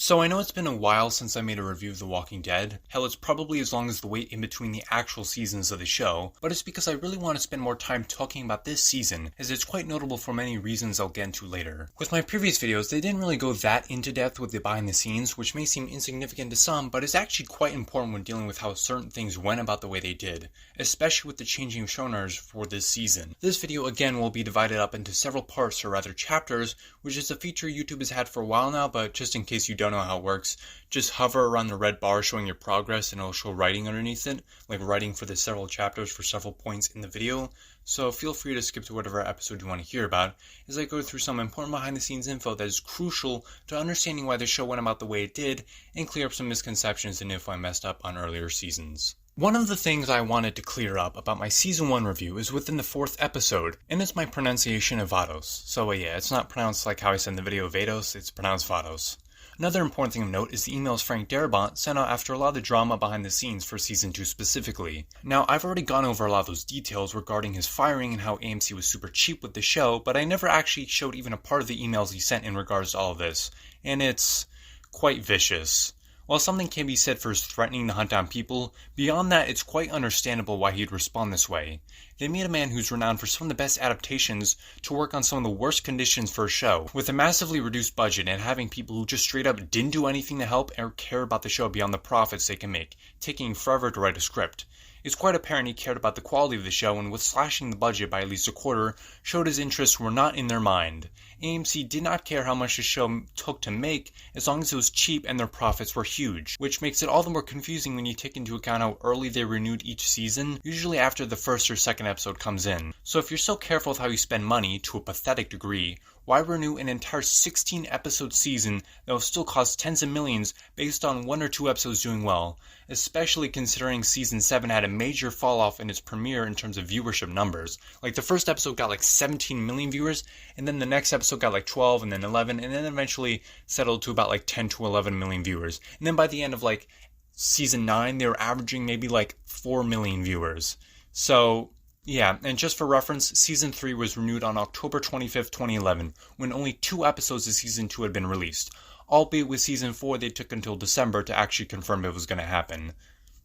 So I know it's been a while since I made a review of The Walking Dead. Hell, it's probably as long as the wait in between the actual seasons of the show, but it's because I really want to spend more time talking about this season, as it's quite notable for many reasons I'll get into later. With my previous videos, they didn't really go that into depth with the behind the scenes, which may seem insignificant to some, but is actually quite important when dealing with how certain things went about the way they did, especially with the changing showrunners for this season. This video again will be divided up into several parts, or rather chapters, which is a feature YouTube has had for a while now, but just in case you don't know how it works, just hover around the red bar showing your progress and it'll show writing underneath it, like writing for the several chapters for several points in the video. So feel free to skip to whatever episode you want to hear about, as I go through some important behind the scenes info that is crucial to understanding why the show went about the way it did, and clear up some misconceptions and info I messed up on earlier seasons. One of the things I wanted to clear up about my Season 1 review is within the 4th episode, and it's my pronunciation of Vados. So yeah, it's not pronounced like how I said in the video Vados, it's pronounced Vados. Another important thing of note is the emails Frank Darabont sent out after a lot of the drama behind the scenes for Season 2 specifically. Now, I've already gone over a lot of those details regarding his firing and how AMC was super cheap with the show, but I never actually showed even a part of the emails he sent in regards to all of this, and it's quite vicious. While something can be said for his threatening to hunt down people, beyond that it's quite understandable why he'd respond this way. They made a man who's renowned for some of the best adaptations to work on some of the worst conditions for a show, with a massively reduced budget and having people who just straight up didn't do anything to help or care about the show beyond the profits they can make, taking forever to write a script. It's quite apparent he cared about the quality of the show, and with slashing the budget by at least a quarter, showed his interests were not in their mind. AMC did not care how much the show took to make, as long as it was cheap and their profits were huge, which makes it all the more confusing when you take into account how early they renewed each season, usually after the first or second episode comes in. So if you're so careful with how you spend money, to a pathetic degree, why renew an entire 16-episode season that will still cost tens of millions based on 1 or 2 episodes doing well, especially considering Season 7 had a major fall-off in its premiere in terms of viewership numbers. Like, the first episode got like 17 million viewers, and then the next episode got like 12, and then 11, and then eventually settled to about like 10 to 11 million viewers. And then by the end of like Season 9, they were averaging maybe like 4 million viewers. So yeah, and just for reference, Season 3 was renewed on October 25th, 2011, when only 2 episodes of Season 2 had been released. Albeit with Season 4, they took until December to actually confirm it was going to happen.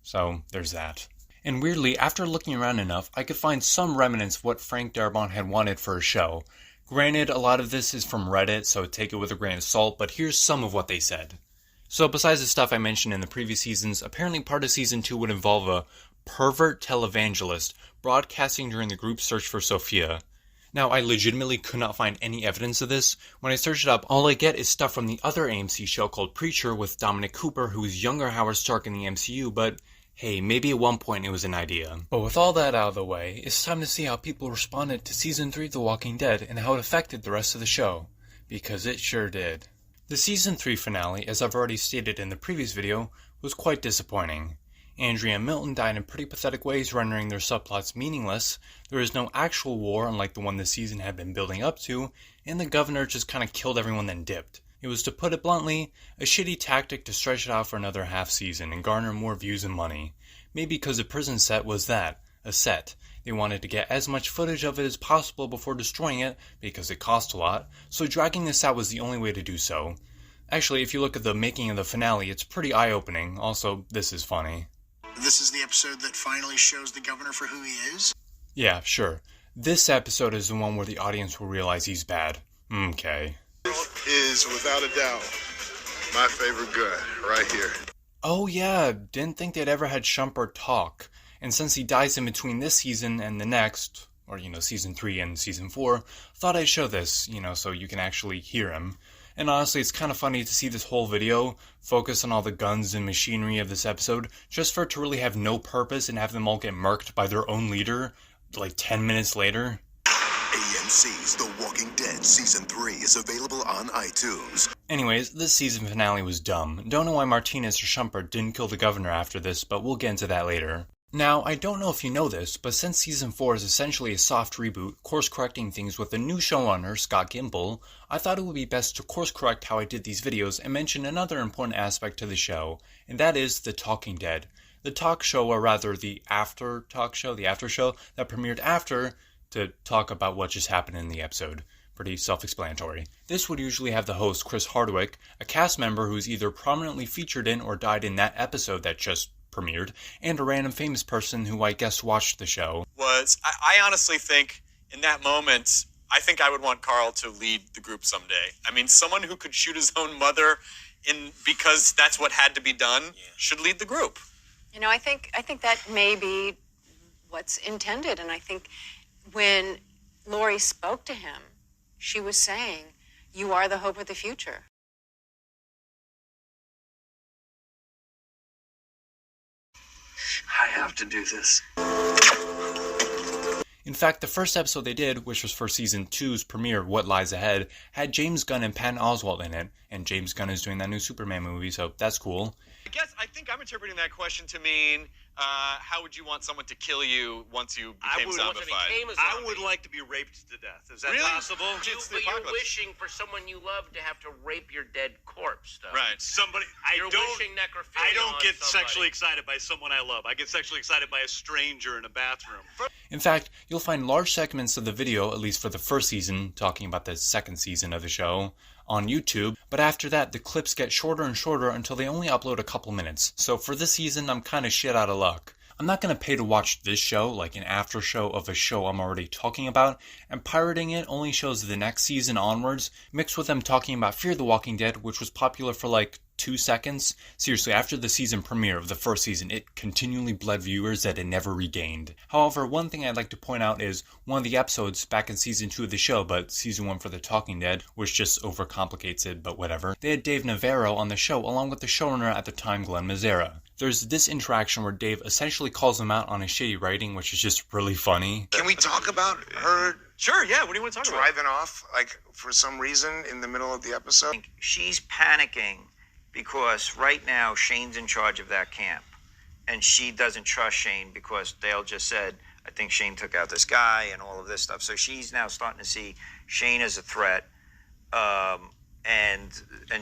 So, there's that. And weirdly, after looking around enough, I could find some remnants of what Frank Darabont had wanted for a show. Granted, a lot of this is from Reddit, so take it with a grain of salt, but here's some of what they said. So besides the stuff I mentioned in the previous seasons, apparently part of Season 2 would involve a pervert televangelist broadcasting during the group's search for Sophia. Now, I legitimately could not find any evidence of this. When I searched it up, all I get is stuff from the other AMC show called Preacher with Dominic Cooper, who is younger Howard Stark in the MCU, but hey, maybe at one point it was an idea. But with all that out of the way, it's time to see how people responded to Season 3 of The Walking Dead and how it affected the rest of the show. Because it sure did. The Season 3 finale, as I've already stated in the previous video, was quite disappointing. Andrea and Milton died in pretty pathetic ways, rendering their subplots meaningless. There is no actual war, unlike the one this season had been building up to, and the governor just kinda killed everyone then dipped. It was, to put it bluntly, a shitty tactic to stretch it out for another half season and garner more views and money. Maybe because the prison set was that, a set. They wanted to get as much footage of it as possible before destroying it, because it cost a lot, so dragging this out was the only way to do so. Actually, if you look at the making of the finale, it's pretty eye-opening. Also, this is funny. This is the episode that finally shows the governor for who he is? Yeah, sure. This episode is the one where the audience will realize he's bad. Okay. Is, without a doubt, my favorite gun, right here. Oh yeah, didn't think they'd ever had Shumpert talk. And since he dies in between this season and the next, or Season 3 and Season 4, thought I'd show this, so you can actually hear him. And honestly, it's kind of funny to see this whole video focus on all the guns and machinery of this episode, just for it to really have no purpose and have them all get murked by their own leader, like 10 minutes later. AMC's The Walking Dead Season 3 is available on iTunes. Anyways, this season finale was dumb. Don't know why Martinez or Shumpert didn't kill the governor after this, but we'll get into that later. Now, I don't know if you know this, but since Season 4 is essentially a soft reboot, course-correcting things with a new showrunner, Scott Gimple, I thought it would be best to course-correct how I did these videos and mention another important aspect to the show, and that is The Talking Dead. The talk show, or rather the after show that premiered after, to talk about what just happened in the episode. Pretty self-explanatory. This would usually have the host, Chris Hardwick, a cast member who's either prominently featured in or died in that episode that just premiered, and a random famous person who I guess watched the show. I honestly think in that moment, I think I would want Carl to lead the group someday. I mean, someone who could shoot his own mother because that's what had to be done should lead the group. You know, I think that may be what's intended, and I think when Lori spoke to him, she was saying, "You are the hope of the future." I have to do this. In fact, the first episode they did, which was for Season 2's premiere, What Lies Ahead, had James Gunn and Patton Oswalt in it, and James Gunn is doing that new Superman movie, so that's cool. I think I'm interpreting that question to mean, how would you want someone to kill you once you became zombified? I would like to be raped to death. Is that possible? But you're wishing for someone you love to have to rape your dead corpse, though. Right. You're wishing necrophilia I don't get on somebody. sexually excited by someone I love. I get sexually excited by a stranger in a bathroom. In fact, you'll find large segments of the video, at least for the first season, talking about the second season of the show, on YouTube, but after that, the clips get shorter and shorter until they only upload a couple minutes. So for this season, I'm kind of shit out of luck. I'm not going to pay to watch this show, like an after show of a show I'm already talking about, and pirating it only shows the next season onwards, mixed with them talking about Fear the Walking Dead, which was popular for like 2 seconds. Seriously, after the season premiere of the first season, it continually bled viewers that it never regained. However, one thing I'd like to point out is one of the episodes back in season 2 of the show, but season 1 for The Talking Dead, which just overcomplicates it, but whatever. They had Dave Navarro on the show along with the showrunner at the time, Glenn Mazzara. There's this interaction where Dave essentially calls him out on his shitty writing, which is just really funny. Can we talk about her Sure, yeah. What do you want to talk about? driving off, like, for some reason in the middle of the episode? She's panicking because right now Shane's in charge of that camp. And she doesn't trust Shane because Dale just said, I think Shane took out this guy and all of this stuff. So she's now starting to see Shane as a threat. And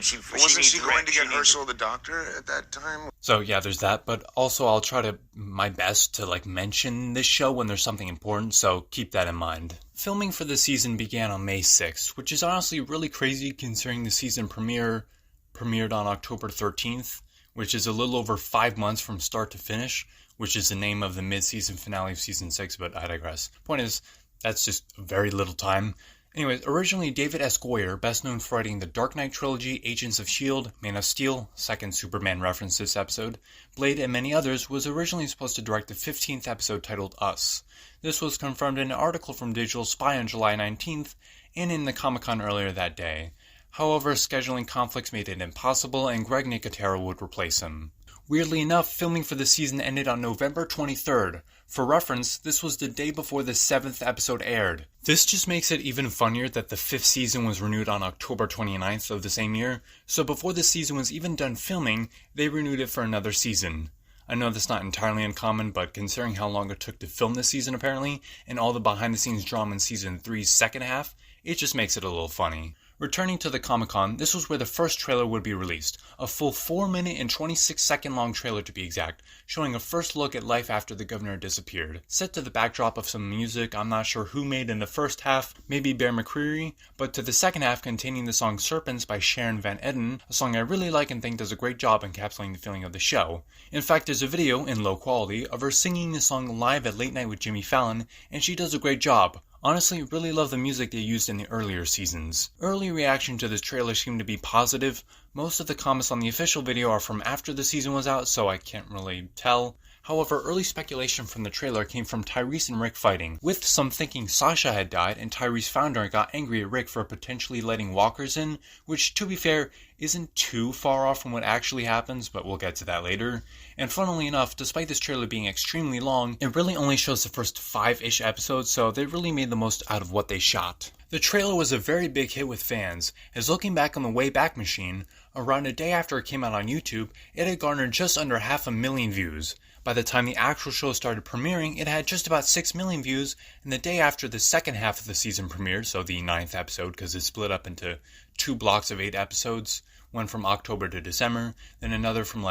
she Wasn't she going to get needs Herschel the doctor at that time? So yeah, there's that, but also I'll try my best to mention this show when there's something important, so keep that in mind. Filming for the season began on May 6th, which is honestly really crazy considering the season premiered on October 13th, which is a little over 5 months from start to finish, which is the name of the mid-season finale of season 6, but I digress. Point is, that's just very little time. Anyways, originally David S. Goyer, best known for writing the Dark Knight trilogy, Agents of S.H.I.E.L.D., Man of Steel, second Superman reference this episode, Blade, and many others, was originally supposed to direct the 15th episode titled Us. This was confirmed in an article from Digital Spy on July 19th, and in the Comic-Con earlier that day. However, scheduling conflicts made it impossible, and Greg Nicotero would replace him. Weirdly enough, filming for the season ended on November 23rd. For reference, this was the day before the 7th episode aired. This just makes it even funnier that the 5th season was renewed on October 29th of the same year, so before the season was even done filming, they renewed it for another season. I know that's not entirely uncommon, but considering how long it took to film this season apparently, and all the behind-the-scenes drama in season 3's second half, it just makes it a little funny. Returning to the Comic-Con, this was where the first trailer would be released, a full 4-minute and 26-second long trailer to be exact, showing a first look at life after the governor disappeared. Set to the backdrop of some music I'm not sure who made in the first half, maybe Bear McCreary, but to the second half containing the song Serpents by Sharon Van Etten, a song I really like and think does a great job encapsulating the feeling of the show. In fact, there's a video, in low quality, of her singing the song live at Late Night with Jimmy Fallon, and she does a great job. Honestly, really love the music they used in the earlier seasons. Early reaction to this trailer seemed to be positive. Most of the comments on the official video are from after the season was out, so I can't really tell. However, early speculation from the trailer came from Tyrese and Rick fighting, with some thinking Sasha had died and Tyrese found her and got angry at Rick for potentially letting walkers in, which, to be fair, isn't too far off from what actually happens, but we'll get to that later. And funnily enough, despite this trailer being extremely long, it really only shows the first 5-ish episodes, so they really made the most out of what they shot. The trailer was a very big hit with fans, as looking back on the Wayback Machine, around a day after it came out on YouTube, it had garnered just under 500,000 views. By the time the actual show started premiering, it had just about 6 million views, and the day after the second half of the season premiered, so the 9th episode, because it's split up into 2 blocks of 8 episodes, one from October to December, then another from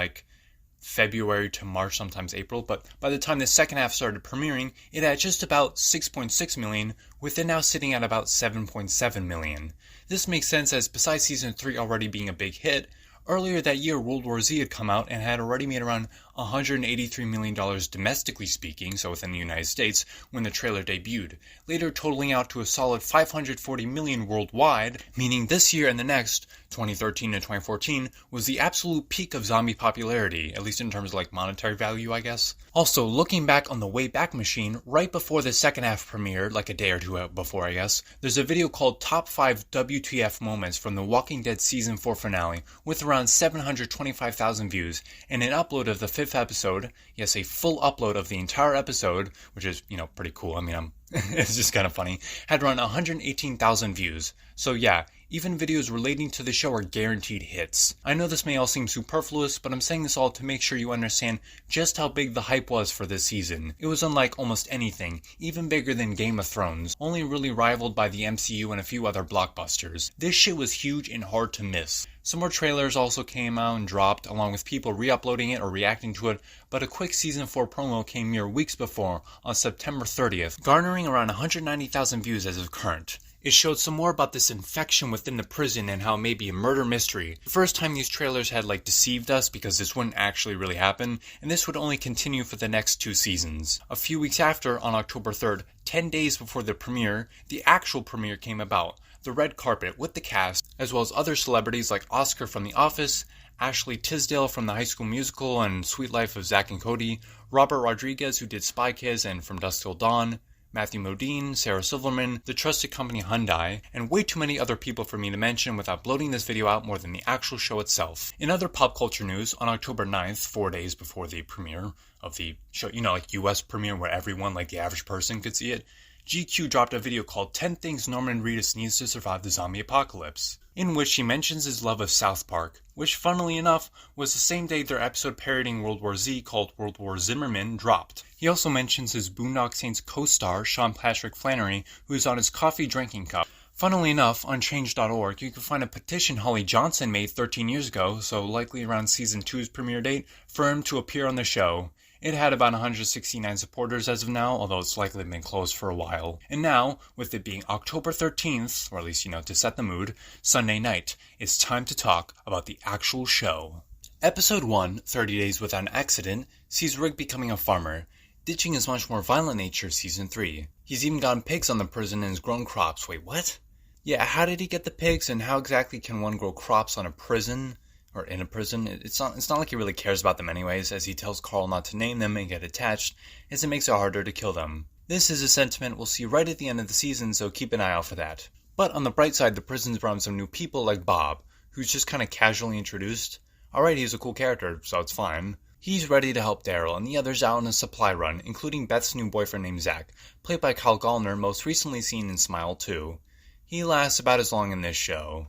February to March, sometimes April, but by the time the second half started premiering, it had just about 6.6 million, with it now sitting at about 7.7 million. This makes sense as besides season 3 already being a big hit, earlier that year World War Z had come out and had already made around $183 million domestically speaking, so within the United States, when the trailer debuted, later totaling out to a solid $540 million worldwide, meaning this year and the next, 2013 and 2014, was the absolute peak of zombie popularity, at least in terms of like monetary value, I guess. Also, looking back on the Wayback Machine, right before the second half premiered, like a day or two before I guess, there's a video called Top 5 WTF Moments from the Walking Dead Season 4 finale, with around 725,000 views, and an upload of the 5th episode, yes, a full upload of the entire episode, which is, pretty cool, it's just kind of funny, had around 118,000 views. So yeah, even videos relating to the show are guaranteed hits. I know this may all seem superfluous, but I'm saying this all to make sure you understand just how big the hype was for this season. It was unlike almost anything, even bigger than Game of Thrones, only really rivaled by the MCU and a few other blockbusters. This shit was huge and hard to miss. Some more trailers also came out and dropped, along with people re-uploading it or reacting to it, but a quick Season 4 promo came mere weeks before, on September 30th, garnering around 190,000 views as of current. It showed some more about this infection within the prison and how it may be a murder mystery. The first time these trailers had deceived us because this wouldn't actually really happen, and this would only continue for the next 2 seasons. A few weeks after, on October 3rd, 10 days before the premiere, the actual premiere came about. The red carpet with the cast, as well as other celebrities like Oscar from The Office, Ashley Tisdale from the High School Musical and Sweet Life of Zack and Cody, Robert Rodriguez who did Spy Kids and From Dusk Till Dawn, Matthew Modine, Sarah Silverman, the trusted company Hyundai, and way too many other people for me to mention without bloating this video out more than the actual show itself. In other pop culture news, on October 9th, 4 days before the premiere of the show, US premiere where everyone, the average person, could see it, GQ dropped a video called 10 Things Norman Reedus Needs to Survive the Zombie Apocalypse, in which he mentions his love of South Park, which funnily enough was the same day their episode parodying World War Z called World War Zimmerman dropped. He also mentions his Boondock Saints co-star Sean Patrick Flannery, who is on his coffee drinking cup. Funnily enough, on change.org, you can find a petition Holly Johnson made 13 years ago, so likely around Season 2's premiere date, for him to appear on the show. It had about 169 supporters as of now, although it's likely been closed for a while. And now, with it being October 13th, or at least, to set the mood, Sunday night, it's time to talk about the actual show. Episode 1, 30 Days Without an Accident, sees Rick becoming a farmer, ditching his much more violent nature Season 3. He's even gotten pigs on the prison and has grown crops. Wait, what? Yeah, how did he get the pigs, and how exactly can one grow crops on a prison? Or in a prison? It's not like he really cares about them anyways, as he tells Carl not to name them and get attached, as it makes it harder to kill them. This is a sentiment we'll see right at the end of the season, so keep an eye out for that. But on the bright side, the prison's brought in some new people like Bob, who's just kind of casually introduced. Alright, he's a cool character, so it's fine. He's ready to help Daryl and the others out on a supply run, including Beth's new boyfriend named Zach, played by Kyle Gallner, most recently seen in Smile 2. He lasts about as long in this show.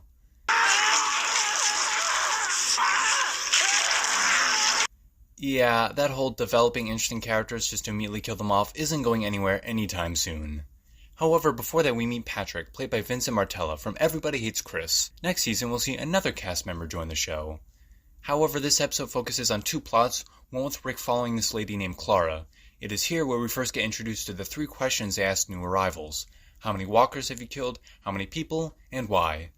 Yeah, that whole developing interesting characters just to immediately kill them off isn't going anywhere anytime soon. However, before that we meet Patrick, played by Vincent Martella from Everybody Hates Chris. Next season we'll see another cast member join the show. However, this episode focuses on 2 plots, one with Rick following this lady named Clara. It is here where we first get introduced to the 3 questions they ask new arrivals. How many walkers have you killed? How many people? And why?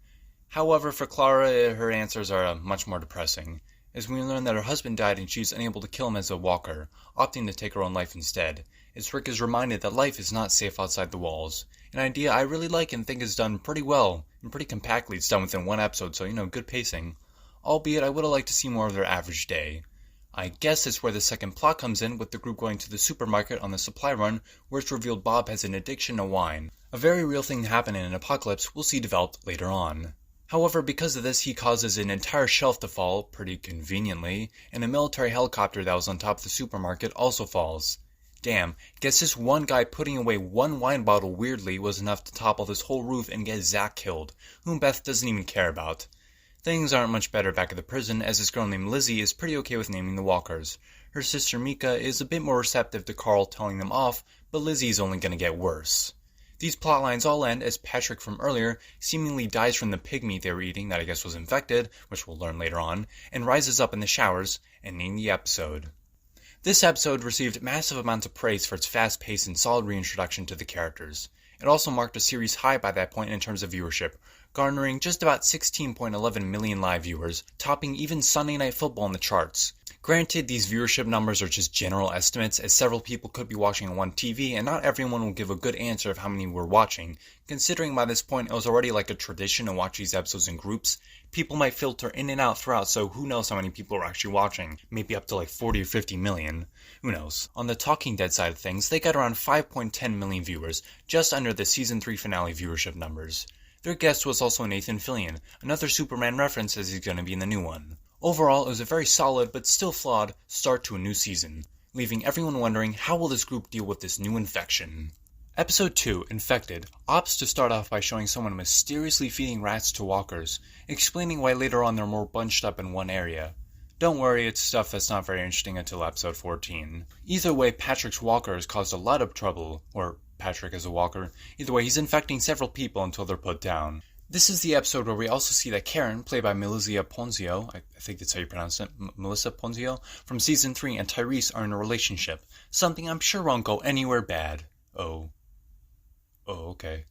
However, for Clara, her answers are much more depressing, as we learn that her husband died and she is unable to kill him as a walker, opting to take her own life instead, as Rick is reminded that life is not safe outside the walls. An idea I really like and think is done pretty well, and pretty compactly. It's done within 1 episode, so good pacing. Albeit I would have liked to see more of their average day. I guess it's where the second plot comes in, with the group going to the supermarket on the supply run, where it's revealed Bob has an addiction to wine. A very real thing to happen in an apocalypse we'll see developed later on. However, because of this, he causes an entire shelf to fall, pretty conveniently, and a military helicopter that was on top of the supermarket also falls. Damn, guess this one guy putting away 1 wine bottle weirdly was enough to topple this whole roof and get Zach killed, whom Beth doesn't even care about. Things aren't much better back at the prison, as this girl named Lizzie is pretty okay with naming the walkers. Her sister Mika is a bit more receptive to Carl telling them off, but Lizzie's only gonna get worse. These plotlines all end as Patrick from earlier seemingly dies from the pig meat they were eating that I guess was infected, which we'll learn later on, and rises up in the showers, ending the episode. This episode received massive amounts of praise for its fast pace and solid reintroduction to the characters. It also marked a series high by that point in terms of viewership, garnering just about 16.11 million live viewers, topping even Sunday Night Football in the charts. Granted, these viewership numbers are just general estimates, as several people could be watching on one TV, and not everyone will give a good answer of how many were watching. Considering by this point it was already like a tradition to watch these episodes in groups, people might filter in and out throughout, so who knows how many people are actually watching. Maybe up to like 40 or 50 million. Who knows? On the Talking Dead side of things, they got around 5.10 million viewers, just under the Season 3 finale viewership numbers. Their guest was also Nathan Fillion, another Superman reference as he's going to be in the new one. Overall, it was a very solid, but still flawed, start to a new season, leaving everyone wondering how will this group deal with this new infection. Episode 2, Infected, opts to start off by showing someone mysteriously feeding rats to walkers, explaining why later on they're more bunched up in one area. Don't worry, it's stuff that's not very interesting until episode 14. Either way, Patrick's walker has caused a lot of trouble, or Patrick as a walker. Either way, he's infecting several people until they're put down. This is the episode where we also see that Karen, played by Melissa Ponzio, I think that's how you pronounce it, Melissa Ponzio, from Season 3 and Tyrese are in a relationship. Something I'm sure won't go anywhere bad. Oh, okay.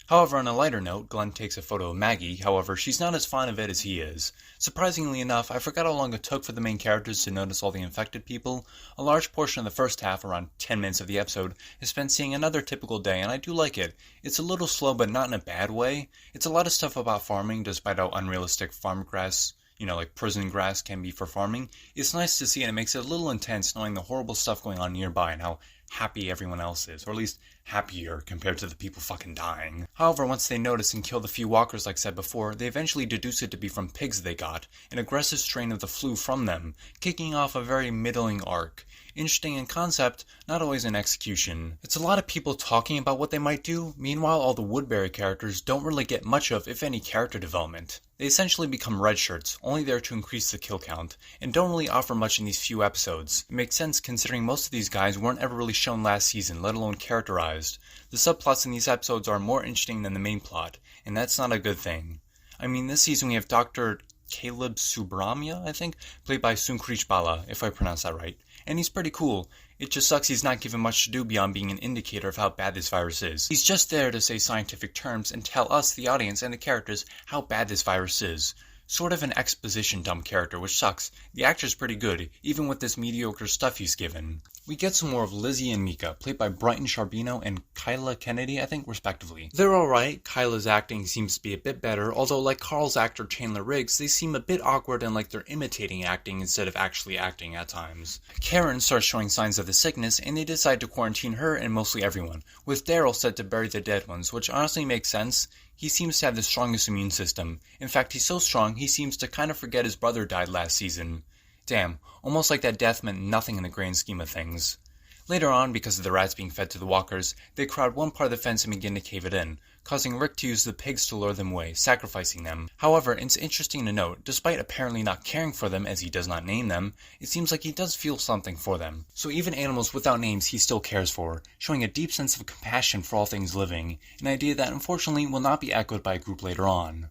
However, on a lighter note, Glenn takes a photo of Maggie. However, she's not as fond of it as he is. Surprisingly enough, I forgot how long it took for the main characters to notice all the infected people. A large portion of the first half, around 10 minutes of the episode, is spent seeing another typical day, and I do like it. It's a little slow, but not in a bad way. It's a lot of stuff about farming, despite how unrealistic farm grass, like prison grass can be for farming. It's nice to see, and it makes it a little intense knowing the horrible stuff going on nearby and how happy everyone else is, or at least happier compared to the people fucking dying. However, once they notice and kill the few walkers like said before, they eventually deduce it to be from pigs they got, an aggressive strain of the flu from them, kicking off a very middling arc. Interesting in concept, not always in execution. It's a lot of people talking about what they might do, meanwhile all the Woodbury characters don't really get much of, if any, character development. They essentially become red shirts, only there to increase the kill count, and don't really offer much in these few episodes. It makes sense considering most of these guys weren't ever really shown last season, let alone characterized. The subplots in these episodes are more interesting than the main plot, and that's not a good thing. I mean, this season we have Dr. Caleb Subramia, I think, played by Sunkrish Bala, if I pronounce that right. And he's pretty cool. It just sucks he's not given much to do beyond being an indicator of how bad this virus is. He's just there to say scientific terms and tell us, the audience, and the characters how bad this virus is. Sort of an exposition dump character, which sucks. The actor's pretty good, even with this mediocre stuff he's given. We get some more of Lizzie and Mika, played by Brighton Charbino and Kyla Kennedy, I think, respectively. They're alright. Kyla's acting seems to be a bit better, although like Carl's actor Chandler Riggs, they seem a bit awkward and like they're imitating acting instead of actually acting at times. Karen starts showing signs of the sickness, and they decide to quarantine her and mostly everyone, with Daryl said to bury the dead ones, which honestly makes sense. He seems to have the strongest immune system. In fact, he's so strong, he seems to kind of forget his brother died last season. Damn, almost like that death meant nothing in the grand scheme of things. Later on, because of the rats being fed to the walkers, they crowd one part of the fence and begin to cave it in, causing Rick to use the pigs to lure them away, sacrificing them. However, it's interesting to note, despite apparently not caring for them as he does not name them, it seems like he does feel something for them. So even animals without names he still cares for, showing a deep sense of compassion for all things living, an idea that unfortunately will not be echoed by a group later on.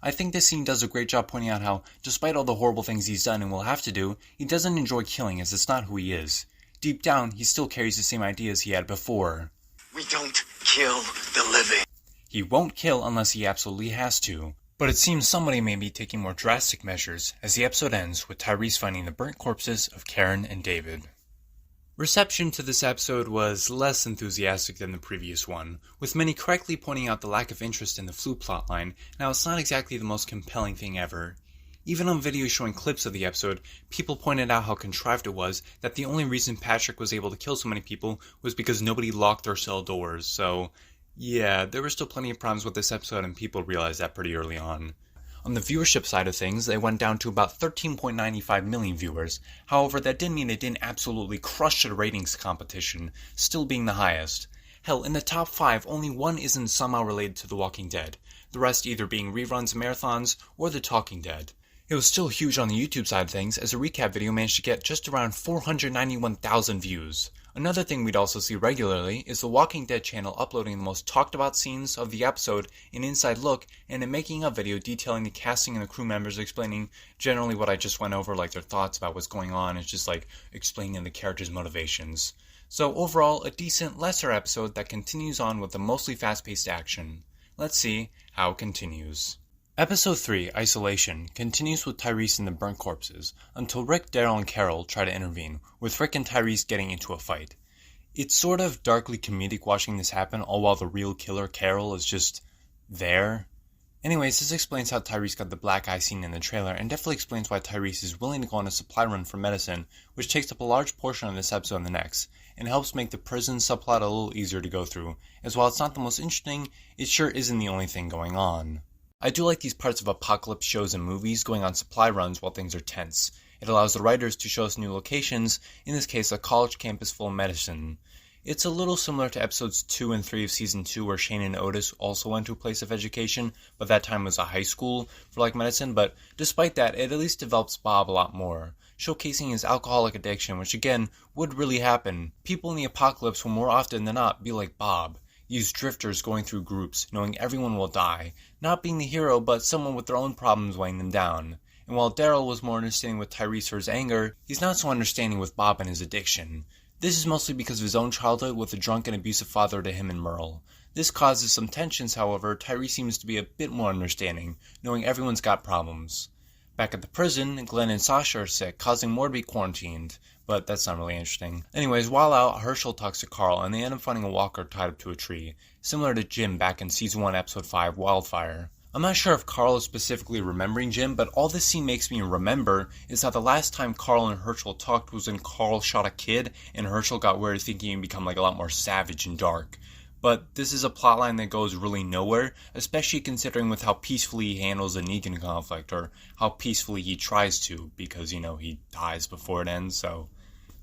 I think this scene does a great job pointing out how, despite all the horrible things he's done and will have to do, he doesn't enjoy killing as it's not who he is. Deep down, he still carries the same ideas he had before. We don't kill the living. He won't kill unless he absolutely has to. But it seems somebody may be taking more drastic measures as the episode ends with Tyrese finding the burnt corpses of Karen and David. Reception to this episode was less enthusiastic than the previous one, with many correctly pointing out the lack of interest in the flu plotline. Now, it's not exactly the most compelling thing ever. Even on videos showing clips of the episode, people pointed out how contrived it was, that the only reason Patrick was able to kill so many people was because nobody locked their cell doors, so yeah, there were still plenty of problems with this episode and people realized that pretty early on. On the viewership side of things, they went down to about 13.95 million viewers. However, that didn't mean it didn't absolutely crush the ratings competition, still being the highest. Hell, in the top 5, only one isn't somehow related to The Walking Dead, the rest either being reruns, marathons, or The Talking Dead. It was still huge on the YouTube side of things, as a recap video managed to get just around 491,000 views. Another thing we'd also see regularly is the Walking Dead channel uploading the most talked about scenes of the episode, an inside look, and a making of video detailing the casting and the crew members, explaining generally what I just went over, like their thoughts about what's going on. It's just like explaining the characters' motivations. So overall, a decent, lesser episode that continues on with the mostly fast-paced action. Let's see how it continues. Episode 3, Isolation, continues with Tyrese and the burnt corpses, until Rick, Daryl, and Carol try to intervene, with Rick and Tyrese getting into a fight. It's sort of darkly comedic watching this happen, all while the real killer, Carol, is just there. Anyways, this explains how Tyrese got the black eye seen in the trailer, and definitely explains why Tyrese is willing to go on a supply run for medicine, which takes up a large portion of this episode and the next, and helps make the prison subplot a little easier to go through, as while it's not the most interesting, it sure isn't the only thing going on. I do like these parts of apocalypse shows and movies going on supply runs while things are tense. It allows the writers to show us new locations, in this case a college campus full of medicine. It's a little similar to episodes 2 and 3 of season 2 where Shane and Otis also went to a place of education, but that time was a high school for medicine, but despite that, it at least develops Bob a lot more, showcasing his alcoholic addiction, which again, would really happen. People in the apocalypse will more often than not be like Bob. These drifters going through groups, knowing everyone will die, not being the hero but someone with their own problems weighing them down. And while Daryl was more understanding with Tyrese for his anger, he's not so understanding with Bob and his addiction. This is mostly because of his own childhood with a drunk and abusive father to him and Merle. This causes some tensions, however. Tyrese seems to be a bit more understanding, knowing everyone's got problems. Back at the prison, Glenn and Sasha are sick, causing more to be quarantined. But that's not really interesting. Anyways, while out, Herschel talks to Carl, and they end up finding a walker tied up to a tree, similar to Jim back in Season 1, Episode 5, Wildfire. I'm not sure if Carl is specifically remembering Jim, but all this scene makes me remember is that the last time Carl and Herschel talked was when Carl shot a kid, and Herschel got weird thinking he'd become a lot more savage and dark. But this is a plotline that goes really nowhere, especially considering with how peacefully he handles the Negan conflict, or how peacefully he tries to, because, he dies before it ends, so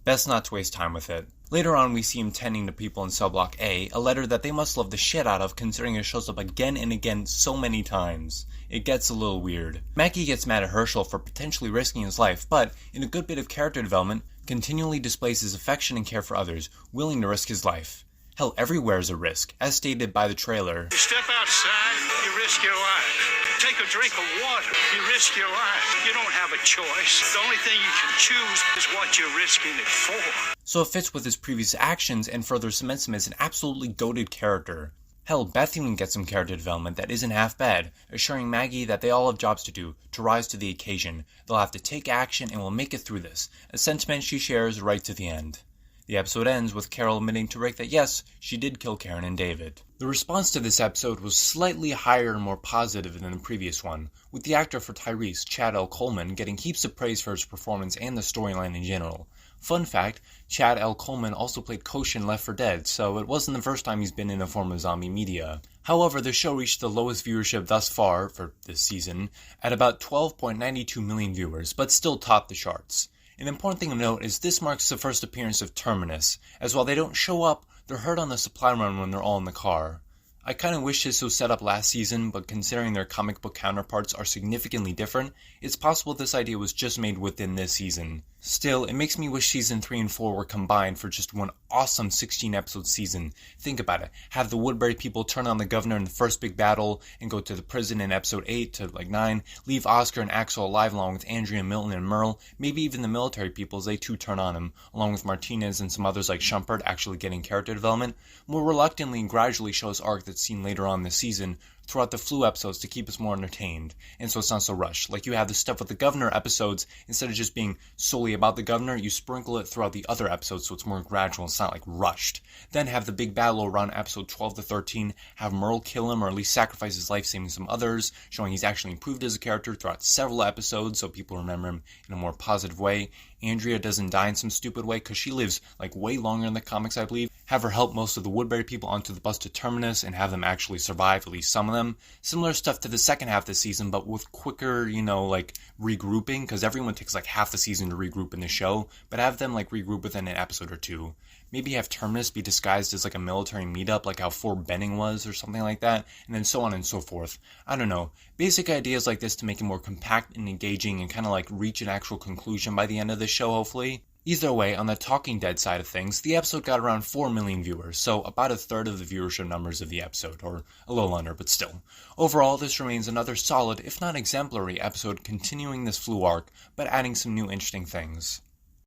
best not to waste time with it. Later on, we see him tending to people in Cell Block A, a letter that they must love the shit out of considering it shows up again and again so many times. It gets a little weird. Maggie gets mad at Herschel for potentially risking his life, but, in a good bit of character development, continually displays his affection and care for others, willing to risk his life. Hell, everywhere is a risk, as stated by the trailer. You step outside, you risk your life. Take a drink of water, you risk your life. You don't have a choice. The only thing you can choose is what you're risking it for. So it fits with his previous actions and further cements him as an absolutely goated character. Hell, Beth even gets some character development that isn't half bad, assuring Maggie that they all have jobs to do to rise to the occasion. They'll have to take action and will make it through this, a sentiment she shares right to the end. The episode ends with Carol admitting to Rick that yes, she did kill Karen and David. The response to this episode was slightly higher and more positive than the previous one, with the actor for Tyrese, Chad L. Coleman, getting heaps of praise for his performance and the storyline in general. Fun fact, Chad L. Coleman also played Kosh in Left 4 Dead, so it wasn't the first time he's been in a form of zombie media. However, the show reached the lowest viewership thus far, for this season, at about 12.92 million viewers, but still topped the charts. An important thing to note is this marks the first appearance of Terminus, as while they don't show up, they're heard on the supply run when they're all in the car. I kinda wish this was set up last season, but considering their comic book counterparts are significantly different, it's possible this idea was just made within this season. Still, it makes me wish Season 3 and 4 were combined for just one awesome 16-episode season. Think about it. Have the Woodbury people turn on the governor in the first big battle and go to the prison in episode 8 to 9, leave Oscar and Axel alive along with Andrea, Milton, and Merle, maybe even the military people as they too turn on him, along with Martinez and some others like Shumpert actually getting character development, more reluctantly and gradually show us arc that's seen later on this season throughout the flu episodes to keep us more entertained, and so it's not so rushed. Like you have the stuff with the governor episodes, instead of just being solely about the governor, you sprinkle it throughout the other episodes so it's more gradual, it's not rushed. Then have the big battle around episode 12 to 13, have Merle kill him or at least sacrifice his life saving some others, showing he's actually improved as a character throughout several episodes so people remember him in a more positive way. Andrea doesn't die in some stupid way because she lives way longer in the comics, I believe. Have her help most of the Woodbury people onto the bus to Terminus and have them actually survive, at least some of them. Similar stuff to the second half of the season, but with quicker, regrouping, because everyone takes half the season to regroup in the show, but have them regroup within an episode or two. Maybe have Terminus be disguised as a military meetup, like how Fort Benning was or something like that, and then so on and so forth. I don't know. Basic ideas like this to make it more compact and engaging and reach an actual conclusion by the end of the show, hopefully. Either way, on the Talking Dead side of things, the episode got around 4 million viewers, so about a third of the viewership numbers of the episode, or a little under, but still. Overall, this remains another solid, if not exemplary, episode continuing this flu arc, but adding some new interesting things.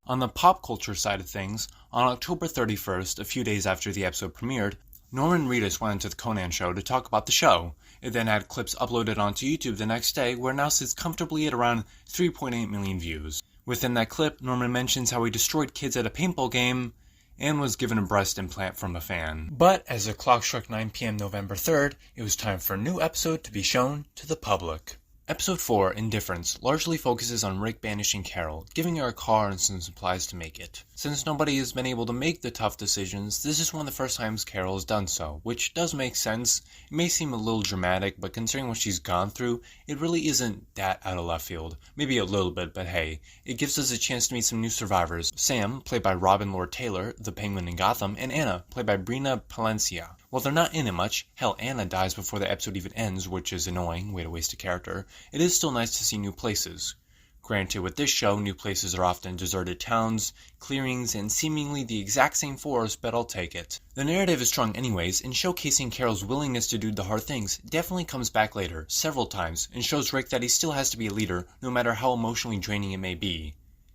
On the pop culture side of things, on October 31st, a few days after the episode premiered, Norman Reedus went into the Conan show to talk about the show. It then had clips uploaded onto YouTube the next day, where it now sits comfortably at around 3.8 million views. Within that clip, Norman mentions how he destroyed kids at a paintball game and was given a breast implant from a fan. But as the clock struck 9 p.m. November 3rd, it was time for a new episode to be shown to the public. Episode 4, Indifference, largely focuses on Rick banishing Carol, giving her a car and some supplies to make it. Since nobody has been able to make the tough decisions, this is one of the first times Carol has done so, which does make sense. It may seem a little dramatic, but considering what she's gone through, it really isn't that out of left field. Maybe a little bit, but hey, it gives us a chance to meet some new survivors. Sam, played by Robin Lord Taylor, the Penguin in Gotham, and Anna, played by Brina Palencia. While they're not in it much, hell, Anna dies before the episode even ends, which is annoying, way to waste a character, it is still nice to see new places. Granted, with this show, new places are often deserted towns, clearings, and seemingly the exact same forest, but I'll take it. The narrative is strong anyways, and showcasing Carol's willingness to do the hard things definitely comes back later, several times, and shows Rick that he still has to be a leader, no matter how emotionally draining it may be.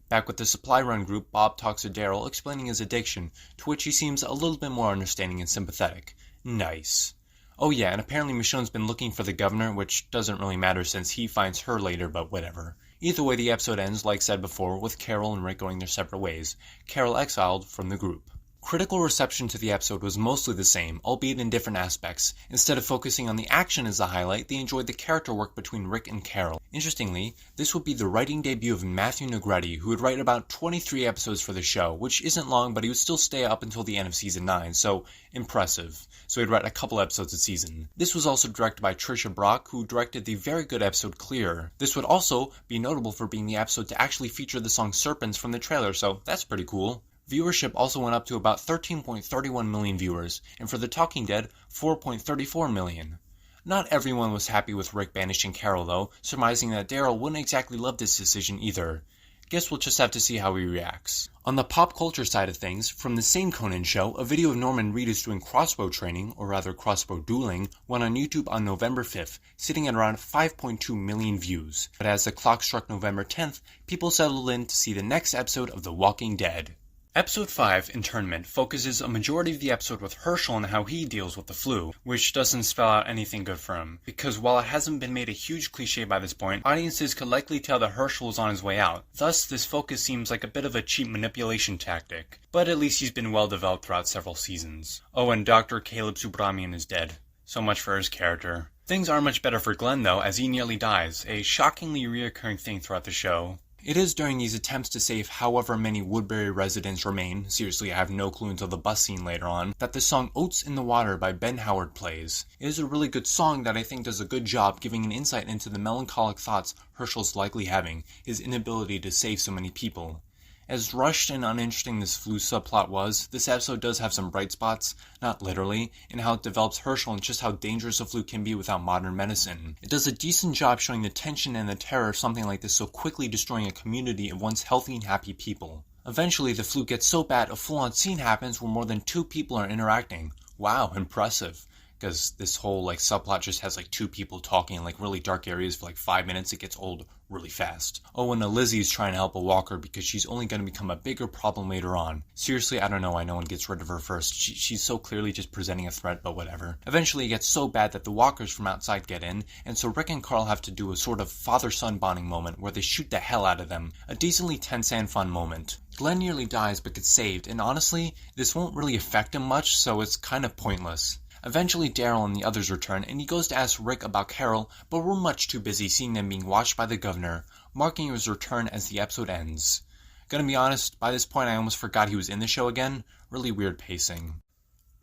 Back with the supply run group, Bob talks to Daryl, explaining his addiction, to which he seems a little bit more understanding and sympathetic. Nice. Oh yeah, and apparently Michonne's been looking for the governor, which doesn't really matter since he finds her later, but whatever. Either way, the episode ends, like said before, with Carol and Rick going their separate ways, Carol exiled from the group. Critical reception to the episode was mostly the same, albeit in different aspects. Instead of focusing on the action as the highlight, they enjoyed the character work between Rick and Carol. Interestingly, this would be the writing debut of Matthew Negretti, who would write about 23 episodes for the show, which isn't long, but he would still stay up until the end of season 9, so impressive. So he'd write a couple episodes a season. This was also directed by Trisha Brock, who directed the very good episode Clear. This would also be notable for being the episode to actually feature the song Serpents from the trailer, so that's pretty cool. Viewership also went up to about 13.31 million viewers, and for The Talking Dead, 4.34 million. Not everyone was happy with Rick banishing Carol though, surmising that Daryl wouldn't exactly love this decision either. Guess we'll just have to see how he reacts. On the pop culture side of things, from the same Conan show, a video of Norman Reedus doing crossbow training, or rather crossbow dueling, went on YouTube on November 5th, sitting at around 5.2 million views. But as the clock struck November 10th, people settled in to see the next episode of The Walking Dead. Episode 5, Internment, focuses a majority of the episode with Herschel and how he deals with the flu, which doesn't spell out anything good for him, because while it hasn't been made a huge cliche by this point, audiences could likely tell that Herschel is on his way out. Thus, this focus seems like a bit of a cheap manipulation tactic, but at least he's been well developed throughout several seasons. Oh, and Dr. Caleb Subrahmanyan is dead. So much for his character. Things aren't much better for Glenn though, as he nearly dies, a shockingly reoccurring thing throughout the show. It is during these attempts to save however many Woodbury residents remain, seriously I have no clue until the bus scene later on, that the song Oats in the Water by Ben Howard plays. It is a really good song that I think does a good job giving an insight into the melancholic thoughts Herschel's likely having, his inability to save so many people. As rushed and uninteresting this flu subplot was, this episode does have some bright spots, not literally, in how it develops Herschel and just how dangerous a flu can be without modern medicine. It does a decent job showing the tension and the terror of something like this so quickly destroying a community of once healthy and happy people. Eventually, the flu gets so bad a full-on scene happens where more than 2 people are interacting. Wow, impressive. Because this whole subplot just has 2 people talking in really dark areas for 5 minutes. It gets old really fast. Oh, and Lizzie's trying to help a walker because she's only going to become a bigger problem later on. Seriously, I don't know why no one gets rid of her first. She's so clearly just presenting a threat, but whatever. Eventually it gets so bad that the walkers from outside get in, and so Rick and Carl have to do a sort of father-son bonding moment where they shoot the hell out of them. A decently tense and fun moment. Glenn nearly dies but gets saved, and honestly, this won't really affect him much, so it's kind of pointless. Eventually Daryl and the others return, and he goes to ask Rick about Carol, but we're much too busy seeing them being watched by the governor, marking his return as the episode ends. Gonna be honest, by this point I almost forgot he was in the show again. Really weird pacing.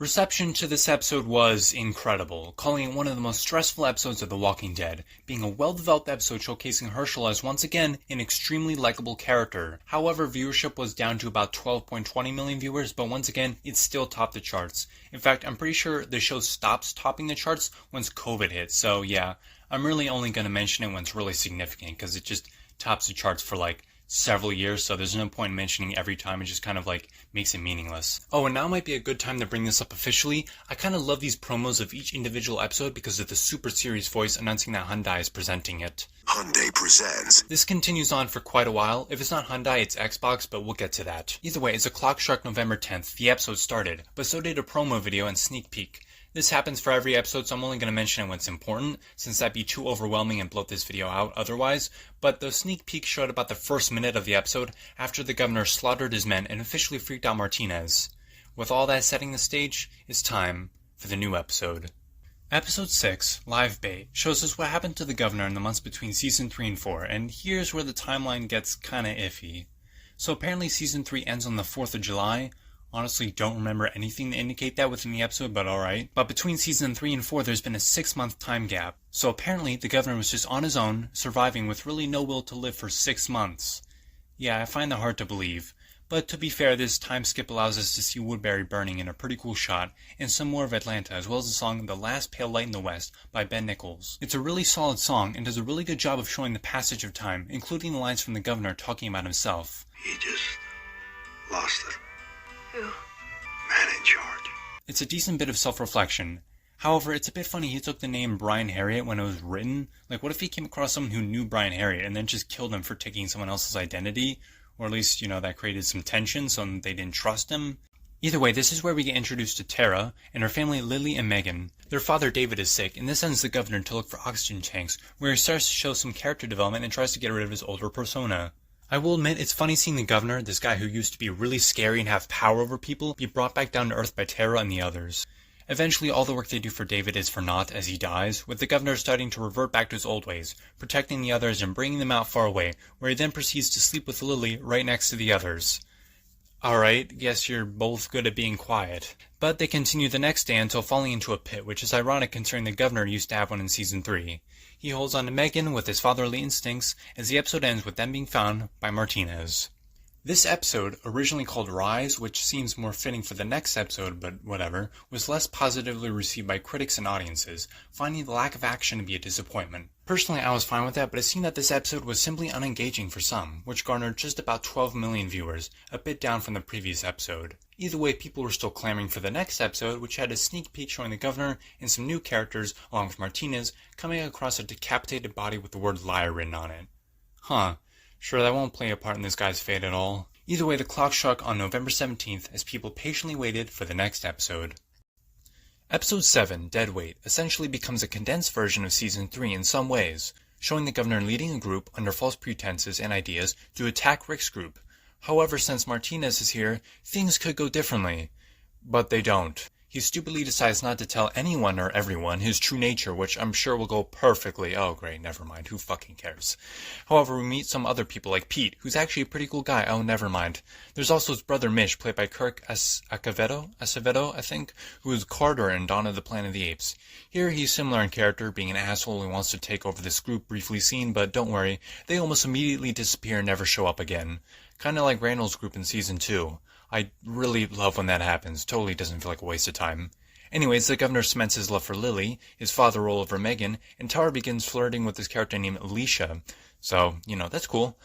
Reception to this episode was incredible, calling it one of the most stressful episodes of The Walking Dead, being a well-developed episode showcasing Herschel as once again an extremely likable character. However, viewership was down to about 12.20 million viewers, but once again, it still topped the charts. In fact, I'm pretty sure the show stops topping the charts once COVID hit, so yeah, I'm really only going to mention it when it's really significant, because it just tops the charts for several years, so there's no point in mentioning every time. It just kind of like makes it meaningless. Oh, and now might be a good time to bring this up officially. I kind of love these promos of each individual episode because of the super serious voice announcing that Hyundai is presenting it. Hyundai presents. This continues on for quite a while. If it's not Hyundai, it's Xbox, but we'll get to that. Either way, as the clock struck November 10th, the episode started, but so did a promo video and sneak peek. This happens for every episode, so I'm only going to mention it when it's important, since that'd be too overwhelming and bloat this video out otherwise, but the sneak peek showed about the first minute of the episode after the governor slaughtered his men and officially freaked out Martinez. With all that setting the stage, it's time for the new episode. Episode 6, Live Bait, shows us what happened to the governor in the months between Season 3 and 4, and here's where the timeline gets kinda iffy. So apparently Season 3 ends on the 4th of July. Honestly, don't remember anything to indicate that within the episode, but alright. But between Season 3 and 4, there's been a 6-month time gap. So apparently, the governor was just on his own, surviving with really no will to live for 6 months. Yeah, I find that hard to believe. But to be fair, this time skip allows us to see Woodbury burning in a pretty cool shot, and some more of Atlanta, as well as the song The Last Pale Light in the West by Ben Nichols. It's a really solid song, and does a really good job of showing the passage of time, including the lines from the governor talking about himself. He just lost it. Who? Man in charge. It's a decent bit of self-reflection. However, it's a bit funny he took the name Brian Harriet when it was written. Like, what if he came across someone who knew Brian Harriet and then just killed him for taking someone else's identity? Or at least, that created some tension so they didn't trust him. Either way, this is where we get introduced to Tara and her family Lily and Megan. Their father David is sick, and this sends the governor to look for oxygen tanks, where he starts to show some character development and tries to get rid of his older persona. I will admit, it's funny seeing the governor, this guy who used to be really scary and have power over people, be brought back down to earth by Tara and the others. Eventually, all the work they do for David is for naught as he dies, with the governor starting to revert back to his old ways, protecting the others and bringing them out far away, where he then proceeds to sleep with Lily right next to the others. Alright, guess you're both good at being quiet. But they continue the next day until falling into a pit, which is ironic considering the governor used to have one in Season 3. He holds on to Megan with his fatherly instincts, as the episode ends with them being found by Martinez. This episode, originally called Rise, which seems more fitting for the next episode, but whatever, was less positively received by critics and audiences, finding the lack of action to be a disappointment. Personally, I was fine with that, but it seemed that this episode was simply unengaging for some, which garnered just about 12 million viewers, a bit down from the previous episode. Either way, people were still clamoring for the next episode, which had a sneak peek showing the governor and some new characters, along with Martinez, coming across a decapitated body with the word liar written on it. Huh. Sure, that won't play a part in this guy's fate at all. Either way, the clock struck on November 17th as people patiently waited for the next episode. Episode 7, Deadweight, essentially becomes a condensed version of Season 3 in some ways, showing the governor leading a group under false pretenses and ideas to attack Rick's group. However, since Martinez is here, things could go differently. But they don't. He stupidly decides not to tell anyone or everyone his true nature, which I'm sure will go perfectly. Oh great, never mind, who fucking cares. However, we meet some other people like Pete, who's actually a pretty cool guy. Oh, never mind. There's also his brother Mitch, played by Kirk Acevedo, I think, who is Carter in Dawn of the Planet of the Apes. Here he's similar in character, being an asshole who wants to take over this group briefly seen, but don't worry, they almost immediately disappear and never show up again. Kinda like Randall's group in Season 2. I really love when that happens. Totally doesn't feel like a waste of time. Anyways, the governor cements his love for Lily, his father role over Megan, and Tara begins flirting with this character named Alicia. So, that's cool.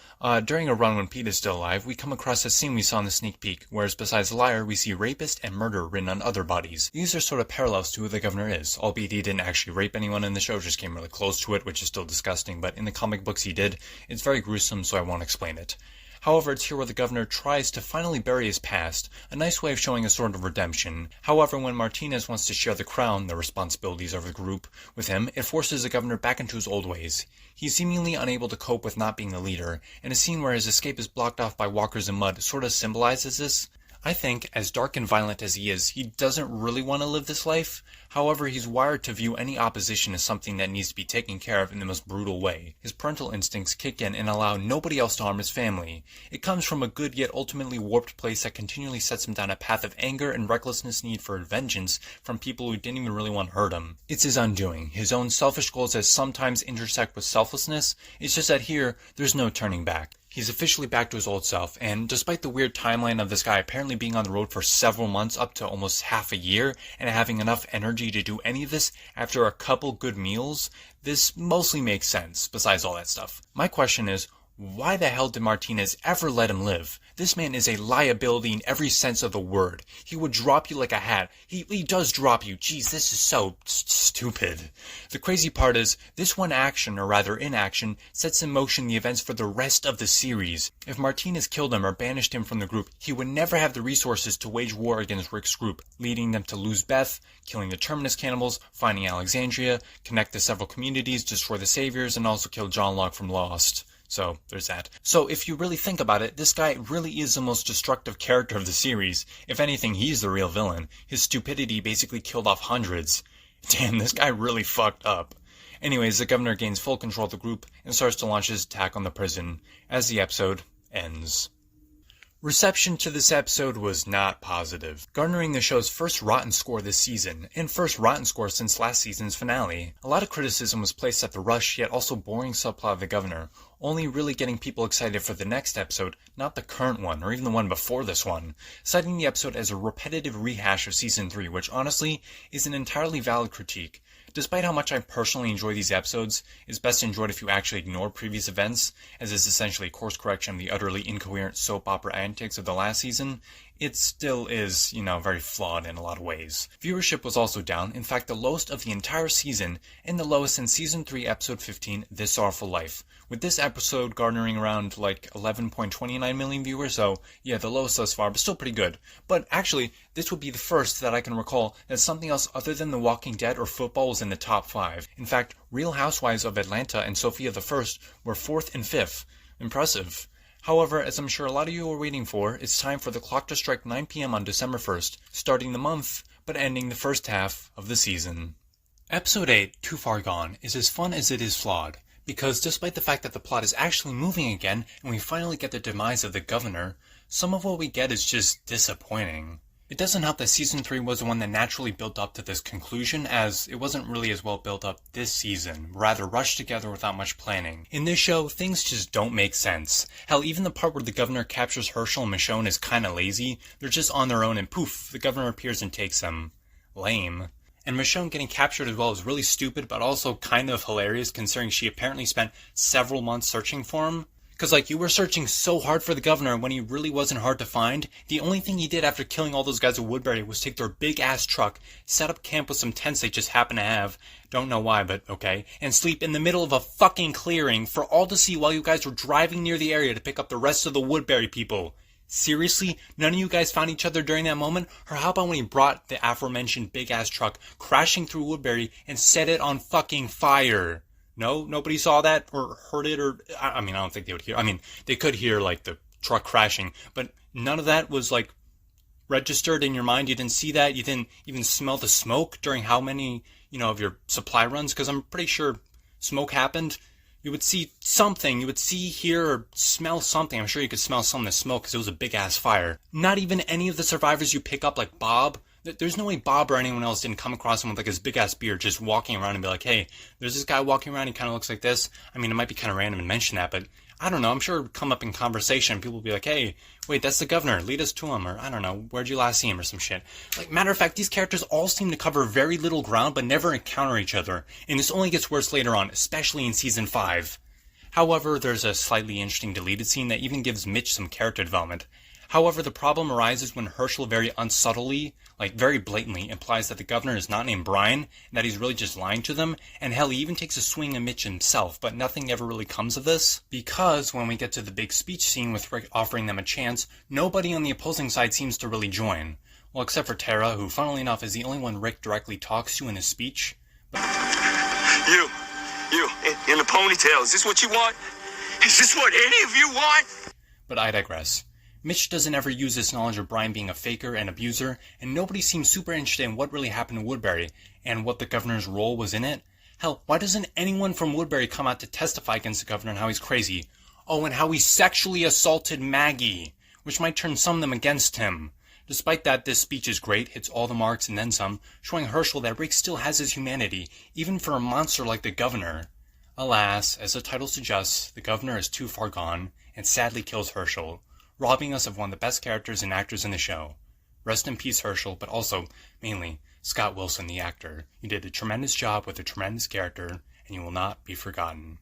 During a run when Pete is still alive, we come across a scene we saw in the sneak peek, whereas besides liar, we see rapist and murder written on other bodies. These are sort of parallels to who the governor is, albeit he didn't actually rape anyone in the show, just came really close to it, which is still disgusting, but in the comic books he did. It's very gruesome, so I won't explain it. However, it's here where the governor tries to finally bury his past, a nice way of showing a sort of redemption. However, when Martinez wants to share the crown, the responsibilities of the group, with him, it forces the governor back into his old ways. He's seemingly unable to cope with not being the leader, and a scene where his escape is blocked off by walkers and mud sort of symbolizes this. I think, as dark and violent as he is, he doesn't really want to live this life. However, he's wired to view any opposition as something that needs to be taken care of in the most brutal way. His parental instincts kick in and allow nobody else to harm his family. It comes from a good yet ultimately warped place that continually sets him down a path of anger and recklessness need for vengeance from people who didn't even really want to hurt him. It's his undoing. His own selfish goals that sometimes intersect with selflessness. It's just that here, there's no turning back. He's officially back to his old self, and despite the weird timeline of this guy apparently being on the road for several months up to almost half a year, and having enough energy to do any of this after a couple good meals, this mostly makes sense, besides all that stuff. My question is, Why the hell did Martinez ever let him live? This man is a liability in every sense of the word. He would drop you like a hat. He does drop you. Jeez, this is so stupid. The crazy part is, this one action, or rather inaction, sets in motion the events for the rest of the series. If Martinez killed him or banished him from the group, he would never have the resources to wage war against Rick's group, leading them to lose Beth, killing the Terminus cannibals, finding Alexandria, connect to several communities, destroy the Saviors, and also kill John Locke from Lost. So, there's that. So, if you really think about it, this guy really is the most destructive character of the series. If anything, he's the real villain. His stupidity basically killed off hundreds. Damn, this guy really fucked up. Anyways, the governor gains full control of the group and starts to launch his attack on the prison, as the episode ends. Reception to this episode was not positive, garnering the show's first rotten score this season, and first rotten score since last season's finale. A lot of criticism was placed at the rush yet also boring subplot of the governor, only really getting people excited for the next episode, not the current one, or even the one before this one, citing the episode as a repetitive rehash of Season 3, which honestly is an entirely valid critique. Despite how much I personally enjoy these episodes, it's best enjoyed if you actually ignore previous events, as it's essentially a course correction of the utterly incoherent soap opera antics of the last season. It still is, very flawed in a lot of ways. Viewership was also down, in fact the lowest of the entire season, and the lowest in Season 3 Episode 15, This Sorrowful Life, with this episode garnering around 11.29 million viewers, so yeah, the lowest thus far, but still pretty good. But actually, this would be the first that I can recall that something else other than The Walking Dead or football was in the top 5. In fact, Real Housewives of Atlanta and Sophia the First were 4th and 5th. Impressive. However, as I'm sure a lot of you are waiting for, it's time for the clock to strike 9 p.m. on December 1st, starting the month, but ending the first half of the season. Episode 8, Too Far Gone, is as fun as it is flawed, because despite the fact that the plot is actually moving again, and we finally get the demise of the governor, some of what we get is just disappointing. It doesn't help that Season 3 was the one that naturally built up to this conclusion, as it wasn't really as well built up this season, rather rushed together without much planning. In this show, things just don't make sense. Hell, even the part where the governor captures Herschel and Michonne is kinda lazy. They're just on their own and poof, the governor appears and takes them. Lame. And Michonne getting captured as well is really stupid, but also kind of hilarious considering she apparently spent several months searching for him. Because, you were searching so hard for the governor when he really wasn't hard to find. The only thing he did after killing all those guys at Woodbury was take their big-ass truck, set up camp with some tents they just happen to have, don't know why, but okay, and sleep in the middle of a fucking clearing for all to see while you guys were driving near the area to pick up the rest of the Woodbury people. Seriously? None of you guys found each other during that moment? Or how about when he brought the aforementioned big-ass truck crashing through Woodbury and set it on fucking fire? No? Nobody saw that or heard it or... I don't think they would hear... they could hear, the truck crashing, but none of that was, registered in your mind? You didn't see that? You didn't even smell the smoke during how many, of your supply runs? Because I'm pretty sure smoke happened. You would see something. You would see, hear, or smell something. I'm sure you could smell some of the smoke because it was a big-ass fire. Not even any of the survivors you pick up, like Bob... There's no way Bob or anyone else didn't come across him with his big-ass beard just walking around and be like, hey, there's this guy walking around, he kind of looks like this. It might be kind of random to mention that, but I don't know. I'm sure it would come up in conversation. People would be like, hey, wait, that's the governor. Lead us to him. Or, I don't know, where'd you last see him or some shit. Matter of fact, these characters all seem to cover very little ground but never encounter each other. And this only gets worse later on, especially in Season 5. However, there's a slightly interesting deleted scene that even gives Mitch some character development. However, the problem arises when Herschel very unsubtly, very blatantly, implies that the governor is not named Brian, and that he's really just lying to them, and hell, he even takes a swing at Mitch himself, but nothing ever really comes of this, because when we get to the big speech scene with Rick offering them a chance, nobody on the opposing side seems to really join. Well, except for Tara, who, funnily enough, is the only one Rick directly talks to in his speech. You, in the ponytail, is this what you want? Is this what any of you want? But I digress. Mitch doesn't ever use his knowledge of Brian being a faker and abuser, and nobody seems super interested in what really happened to Woodbury, and what the governor's role was in it. Hell, why doesn't anyone from Woodbury come out to testify against the governor and how he's crazy? Oh, and how he sexually assaulted Maggie, which might turn some of them against him. Despite that, this speech is great, hits all the marks and then some, showing Herschel that Rick still has his humanity, even for a monster like the governor. Alas, as the title suggests, the governor is too far gone, and sadly kills Herschel, robbing us of one of the best characters and actors in the show. Rest in peace, Herschel, but also, mainly, Scott Wilson, the actor. You did a tremendous job with a tremendous character, and you will not be forgotten.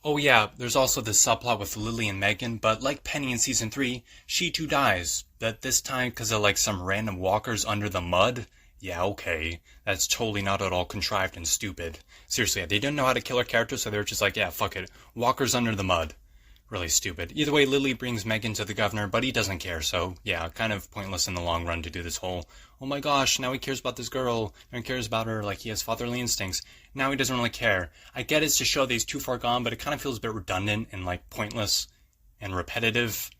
Oh yeah, there's also this subplot with Lily and Megan, but like Penny in Season 3, she too dies. But this time because of like some random walkers under the mud? Yeah, okay. That's totally not at all contrived and stupid. Seriously, they didn't know how to kill her character, so they were just like, yeah, fuck it. Walkers under the mud. Really stupid. Either way, Lily brings Megan to the governor, but he doesn't care, so yeah, kind of pointless in the long run to do this whole, oh my gosh, now he cares about this girl, and he cares about her like he has fatherly instincts. Now he doesn't really care. I get it's to show that he's too far gone, but it kind of feels a bit redundant and like pointless and repetitive.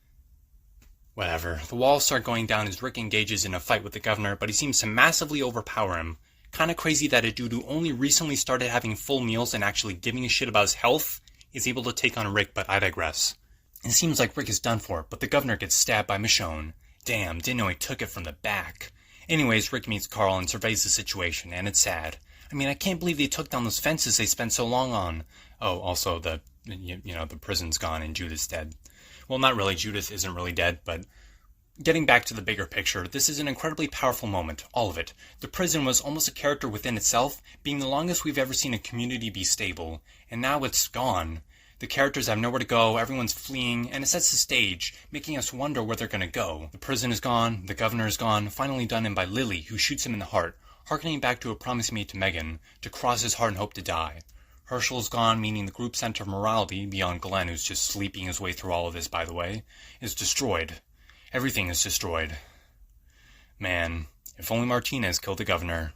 Whatever. The walls start going down as Rick engages in a fight with the governor, but he seems to massively overpower him. Kinda crazy that a dude who only recently started having full meals and actually giving a shit about his health is able to take on Rick, but I digress. It seems like Rick is done for, but the governor gets stabbed by Michonne. Damn, didn't know he took it from the back. Anyways, Rick meets Carl and surveys the situation, and it's sad. I mean, I can't believe they took down those fences they spent so long on. Oh, also, the prison's gone and Judith's dead. Well, not really, Judith isn't really dead, but getting back to the bigger picture, this is an incredibly powerful moment, all of it. The prison was almost a character within itself, being the longest we've ever seen a community be stable, and now it's gone. The characters have nowhere to go, everyone's fleeing, and it sets the stage, making us wonder where they're gonna go. The prison is gone, the governor is gone, finally done in by Lily, who shoots him in the heart, harkening back to a promise he made to Megan, to cross his heart and hope to die. Herschel's gone, meaning the group center of morality, beyond Glenn, who's just sleeping his way through all of this, by the way, is destroyed. Everything is destroyed. Man, if only Martinez killed the governor.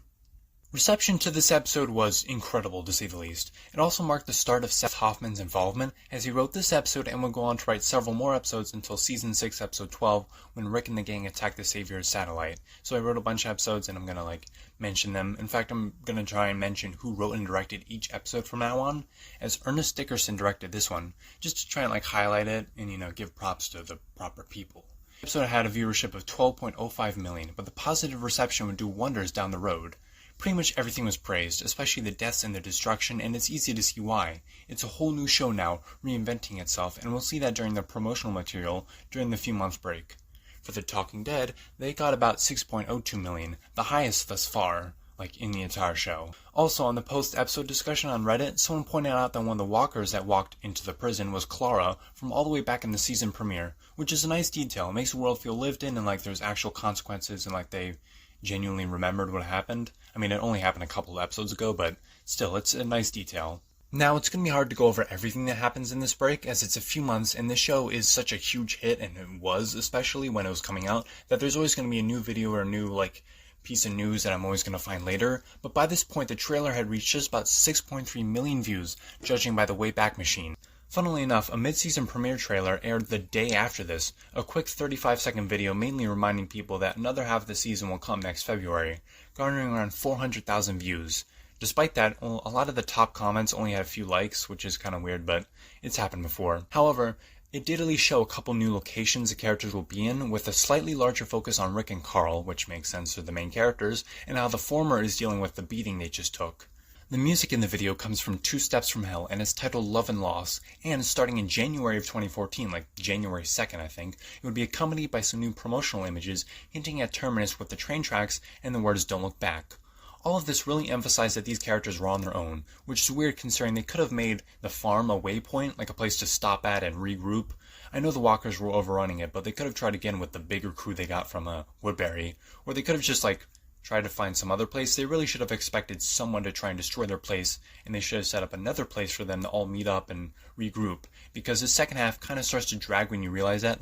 Reception to this episode was incredible, to say the least. It also marked the start of Seth Hoffman's involvement, as he wrote this episode and would go on to write several more episodes until Season 6, Episode 12, when Rick and the gang attacked the Savior's satellite. So I wrote a bunch of episodes, and I'm gonna, mention them. In fact, I'm gonna try and mention who wrote and directed each episode from now on, as Ernest Dickerson directed this one, just to try and, highlight it and, give props to the proper people. The episode had a viewership of 12.05 million, but the positive reception would do wonders down the road. Pretty much everything was praised, especially the deaths and the destruction, and it's easy to see why. It's a whole new show now, reinventing itself, and we'll see that during the promotional material during the few-month break. For The Talking Dead, they got about 6.02 million, the highest thus far, in the entire show. Also, on the post-episode discussion on Reddit, someone pointed out that one of the walkers that walked into the prison was Clara from all the way back in the season premiere, which is a nice detail. It makes the world feel lived in and there's actual consequences and they genuinely remembered what happened. I mean, it only happened a couple of episodes ago, but still, it's a nice detail. Now, it's going to be hard to go over everything that happens in this break, as it's a few months, and this show is such a huge hit, and it was, especially when it was coming out, that there's always going to be a new video or a new, piece of news that I'm always going to find later. But by this point, the trailer had reached just about 6.3 million views, judging by the Wayback Machine. Funnily enough, a mid-season premiere trailer aired the day after this, a quick 35-second video mainly reminding people that another half of the season will come next February, garnering around 400,000 views. Despite that, a lot of the top comments only had a few likes, which is kind of weird, but it's happened before. However, it did at least show a couple new locations the characters will be in, with a slightly larger focus on Rick and Carl, which makes sense for the main characters, and how the former is dealing with the beating they just took. The music in the video comes from Two Steps from Hell, and it's titled Love and Loss, and starting in January of 2014, January 2nd I think, it would be accompanied by some new promotional images hinting at Terminus with the train tracks and the words Don't Look Back. All of this really emphasized that these characters were on their own, which is weird considering they could have made the farm a waypoint, a place to stop at and regroup. I know the walkers were overrunning it, but they could have tried again with the bigger crew they got from Woodbury, or they could have just try to find some other place. They really should have expected someone to try and destroy their place, and they should have set up another place for them to all meet up and regroup, because the second half kind of starts to drag when you realize that.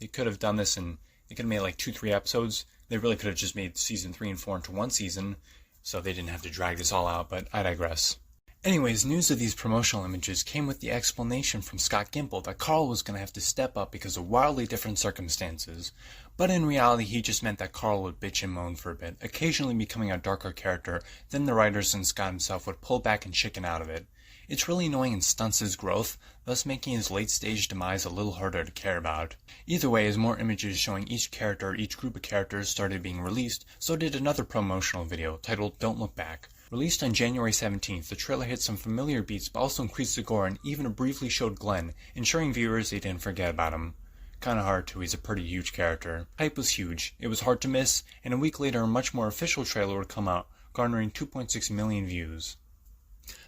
They could have done this and they could have made 2-3 episodes. They really could have just made season 3 and 4 into one season, so they didn't have to drag this all out, but I digress. Anyways, news of these promotional images came with the explanation from Scott Gimple that Carl was going to have to step up because of wildly different circumstances. But in reality, he just meant that Carl would bitch and moan for a bit, occasionally becoming a darker character, then the writers and Scott himself would pull back and chicken out of it. It's really annoying and stunts his growth, thus making his late-stage demise a little harder to care about. Either way, as more images showing each character or each group of characters started being released, so did another promotional video titled Don't Look Back. Released on January 17th, the trailer hit some familiar beats but also increased the gore and even briefly showed Glenn, ensuring viewers they didn't forget about him. Kinda hard to, he's a pretty huge character. Hype was huge, it was hard to miss, and a week later a much more official trailer would come out, garnering 2.6 million views.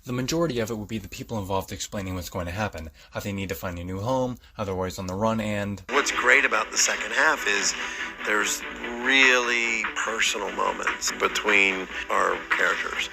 The majority of it would be the people involved explaining what's going to happen, how they need to find a new home, how they're always on the run, and... What's great about the second half is there's really personal moments between our characters.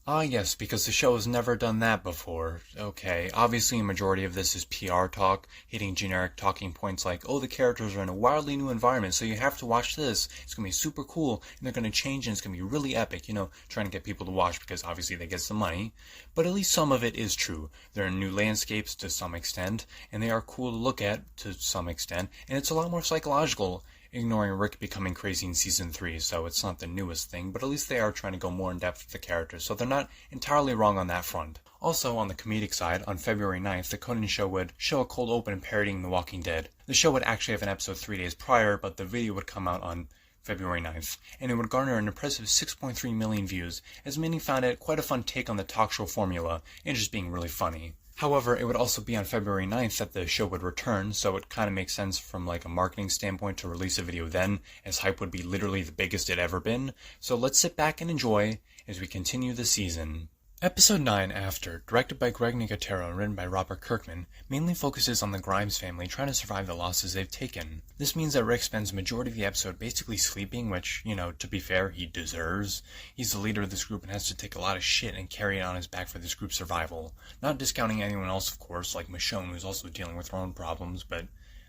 Ah yes, because the show has never done that before. Okay, obviously a majority of this is PR talk, hitting generic talking points like, oh, the characters are in a wildly new environment, so you have to watch this. It's going to be super cool, and they're going to change, and it's going to be really epic, trying to get people to watch because obviously they get some money. But at least some of it is true. They're in new landscapes to some extent, and they are cool to look at to some extent, and it's a lot more psychological, ignoring Rick becoming crazy in Season 3, so it's not the newest thing, but at least they are trying to go more in depth with the characters, so they're not entirely wrong on that front. Also, on the comedic side, on February 9th, the Conan show would show a cold open parodying The Walking Dead. The show would actually have an episode 3 days prior, but the video would come out on February 9th, and it would garner an impressive 6.3 million views, as many found it quite a fun take on the talk show formula, and just being really funny. However, it would also be on February 9th that the show would return, so it kind of makes sense from like a marketing standpoint to release a video then, as hype would be literally the biggest it ever been. So let's sit back and enjoy as we continue the season. Episode 9, After, directed by Greg Nicotero and written by Robert Kirkman, mainly focuses on the Grimes family trying to survive the losses they've taken. This means that Rick spends the majority of the episode basically sleeping, which, to be fair, he deserves. He's the leader of this group and has to take a lot of shit and carry it on his back for this group's survival. Not discounting anyone else, of course, like Michonne, who's also dealing with her own problems, but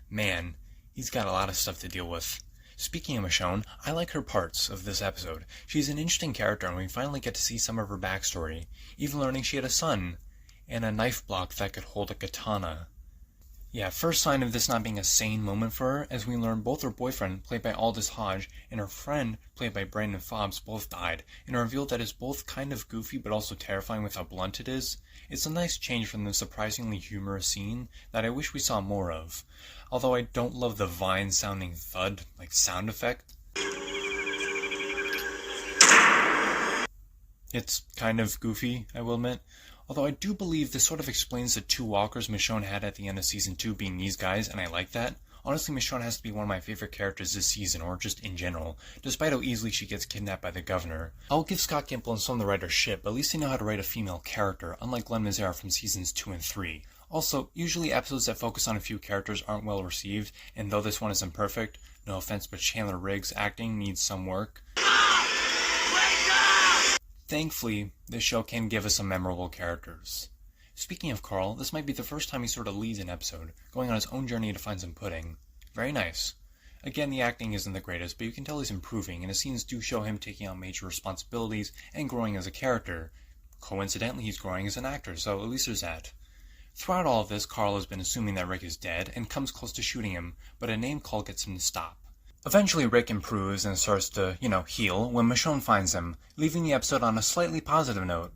man, he's got a lot of stuff to deal with. Speaking of Michonne, I like her parts of this episode. She's an interesting character and we finally get to see some of her backstory, even learning she had a son, and a knife block that could hold a katana. Yeah, first sign of this not being a sane moment for her, as we learn both her boyfriend, played by Aldous Hodge, and her friend, played by Brandon Fobbs, both died, and revealed that it's both kind of goofy but also terrifying with how blunt it is. It's a nice change from the surprisingly humorous scene that I wish we saw more of. Although I don't love the Vine-sounding thud, sound effect. It's kind of goofy, I will admit. Although I do believe this sort of explains the two walkers Michonne had at the end of Season 2 being these guys, and I like that. Honestly, Michonne has to be one of my favorite characters this season, or just in general, despite how easily she gets kidnapped by the governor. I'll give Scott Gimple and some of the writers shit, but at least they know how to write a female character, unlike Glenn Mazzara from Seasons 2 and 3. Also, usually episodes that focus on a few characters aren't well received, and though this one isn't perfect, no offense, but Chandler Riggs' acting needs some work. Thankfully, this show can give us some memorable characters. Speaking of Carl, this might be the first time he sort of leads an episode, going on his own journey to find some pudding. Very nice. Again, the acting isn't the greatest, but you can tell he's improving, and the scenes do show him taking on major responsibilities and growing as a character. Coincidentally, he's growing as an actor, so at least there's that. Throughout all of this, Carl has been assuming that Rick is dead and comes close to shooting him, but a name call gets him to stop. Eventually, Rick improves and starts to, heal when Michonne finds him, leaving the episode on a slightly positive note.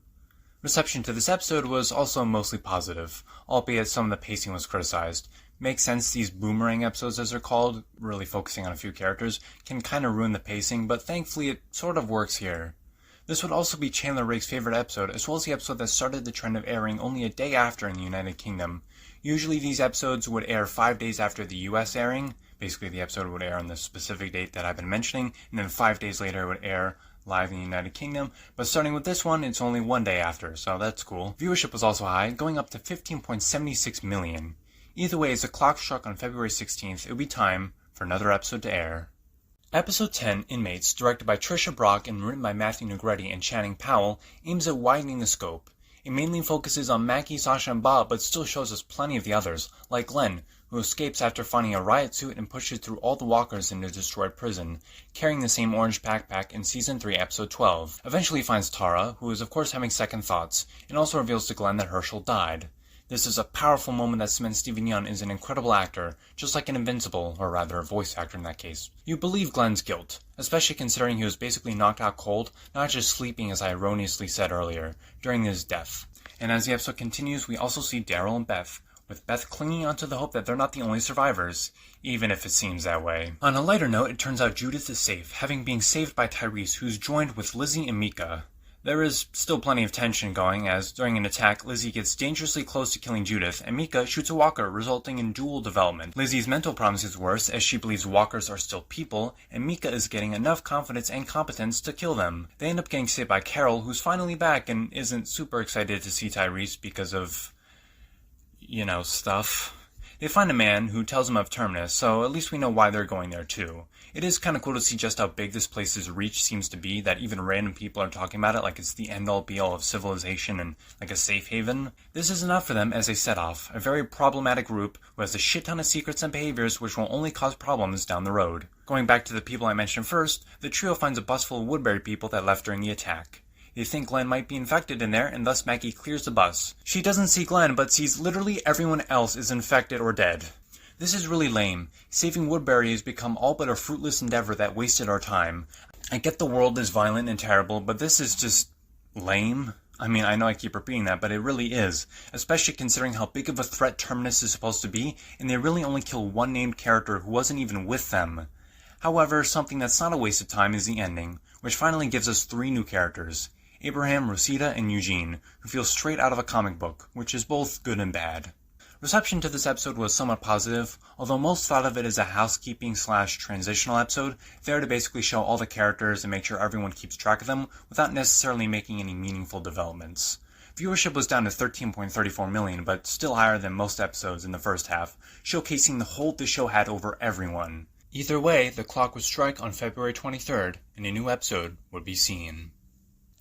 Reception to this episode was also mostly positive, albeit some of the pacing was criticized. Makes sense, these boomerang episodes as they're called, really focusing on a few characters, can kind of ruin the pacing, but thankfully it sort of works here. This would also be Chandler Riggs' favorite episode, as well as the episode that started the trend of airing only a day after in the United Kingdom. Usually these episodes would air 5 days after the US airing. Basically the episode would air on the specific date that I've been mentioning, and then 5 days later it would air live in the United Kingdom, but starting with this one, it's only 1 day after, so that's cool. Viewership was also high, going up to 15.76 million. Either way, as the clock struck on February 16th, it would be time for another episode to air. Episode 10, Inmates, directed by Trisha Brock and written by Matthew Negretti and Channing Powell, aims at widening the scope. It mainly focuses on Mackie, Sasha, and Bob, but still shows us plenty of the others, like Glenn, who escapes after finding a riot suit and pushes through all the walkers in a destroyed prison, carrying the same orange backpack in Season 3, Episode 12. Eventually he finds Tara, who is of course having second thoughts, and also reveals to Glenn that Herschel died. This is a powerful moment that cements Stephen Yeun is an incredible actor, just like an Invincible, or rather a voice actor in that case. You believe Glenn's guilt, especially considering he was basically knocked out cold, not just sleeping as I erroneously said earlier, during his death. And as the episode continues, we also see Daryl and Beth, with Beth clinging onto the hope that they're not the only survivors, even if it seems that way. On a lighter note, it turns out Judith is safe, having been saved by Tyrese, who's joined with Lizzie and Mika. There is still plenty of tension going, as during an attack, Lizzie gets dangerously close to killing Judith, and Mika shoots a walker, resulting in dual development. Lizzie's mental problems is worse, as she believes walkers are still people, and Mika is getting enough confidence and competence to kill them. They end up getting saved by Carol, who's finally back and isn't super excited to see Tyrese because of, stuff. They find a man who tells them of Terminus, so at least we know why they're going there too. It is kind of cool to see just how big this place's reach seems to be, that even random people are talking about it like it's the end-all be-all of civilization and like a safe haven. This is enough for them as they set off, a very problematic group who has a shit ton of secrets and behaviors which will only cause problems down the road. Going back to the people I mentioned first, the trio finds a bus full of Woodbury people that left during the attack. They think Glenn might be infected in there, and thus Maggie clears the bus. She doesn't see Glenn, but sees literally everyone else is infected or dead. This is really lame. Saving Woodbury has become all but a fruitless endeavor that wasted our time. I get the world is violent and terrible, but this is just lame. I mean, I know I keep repeating that, but it really is. Especially considering how big of a threat Terminus is supposed to be, and they really only kill one named character who wasn't even with them. However, something that's not a waste of time is the ending, which finally gives us 3 new characters. Abraham, Rosita, and Eugene, who feel straight out of a comic book, which is both good and bad. Reception to this episode was somewhat positive, although most thought of it as a housekeeping/transitional episode, there to basically show all the characters and make sure everyone keeps track of them, without necessarily making any meaningful developments. Viewership was down to 13.34 million, but still higher than most episodes in the first half, showcasing the hold the show had over everyone. Either way, the clock would strike on February 23rd, and a new episode would be seen.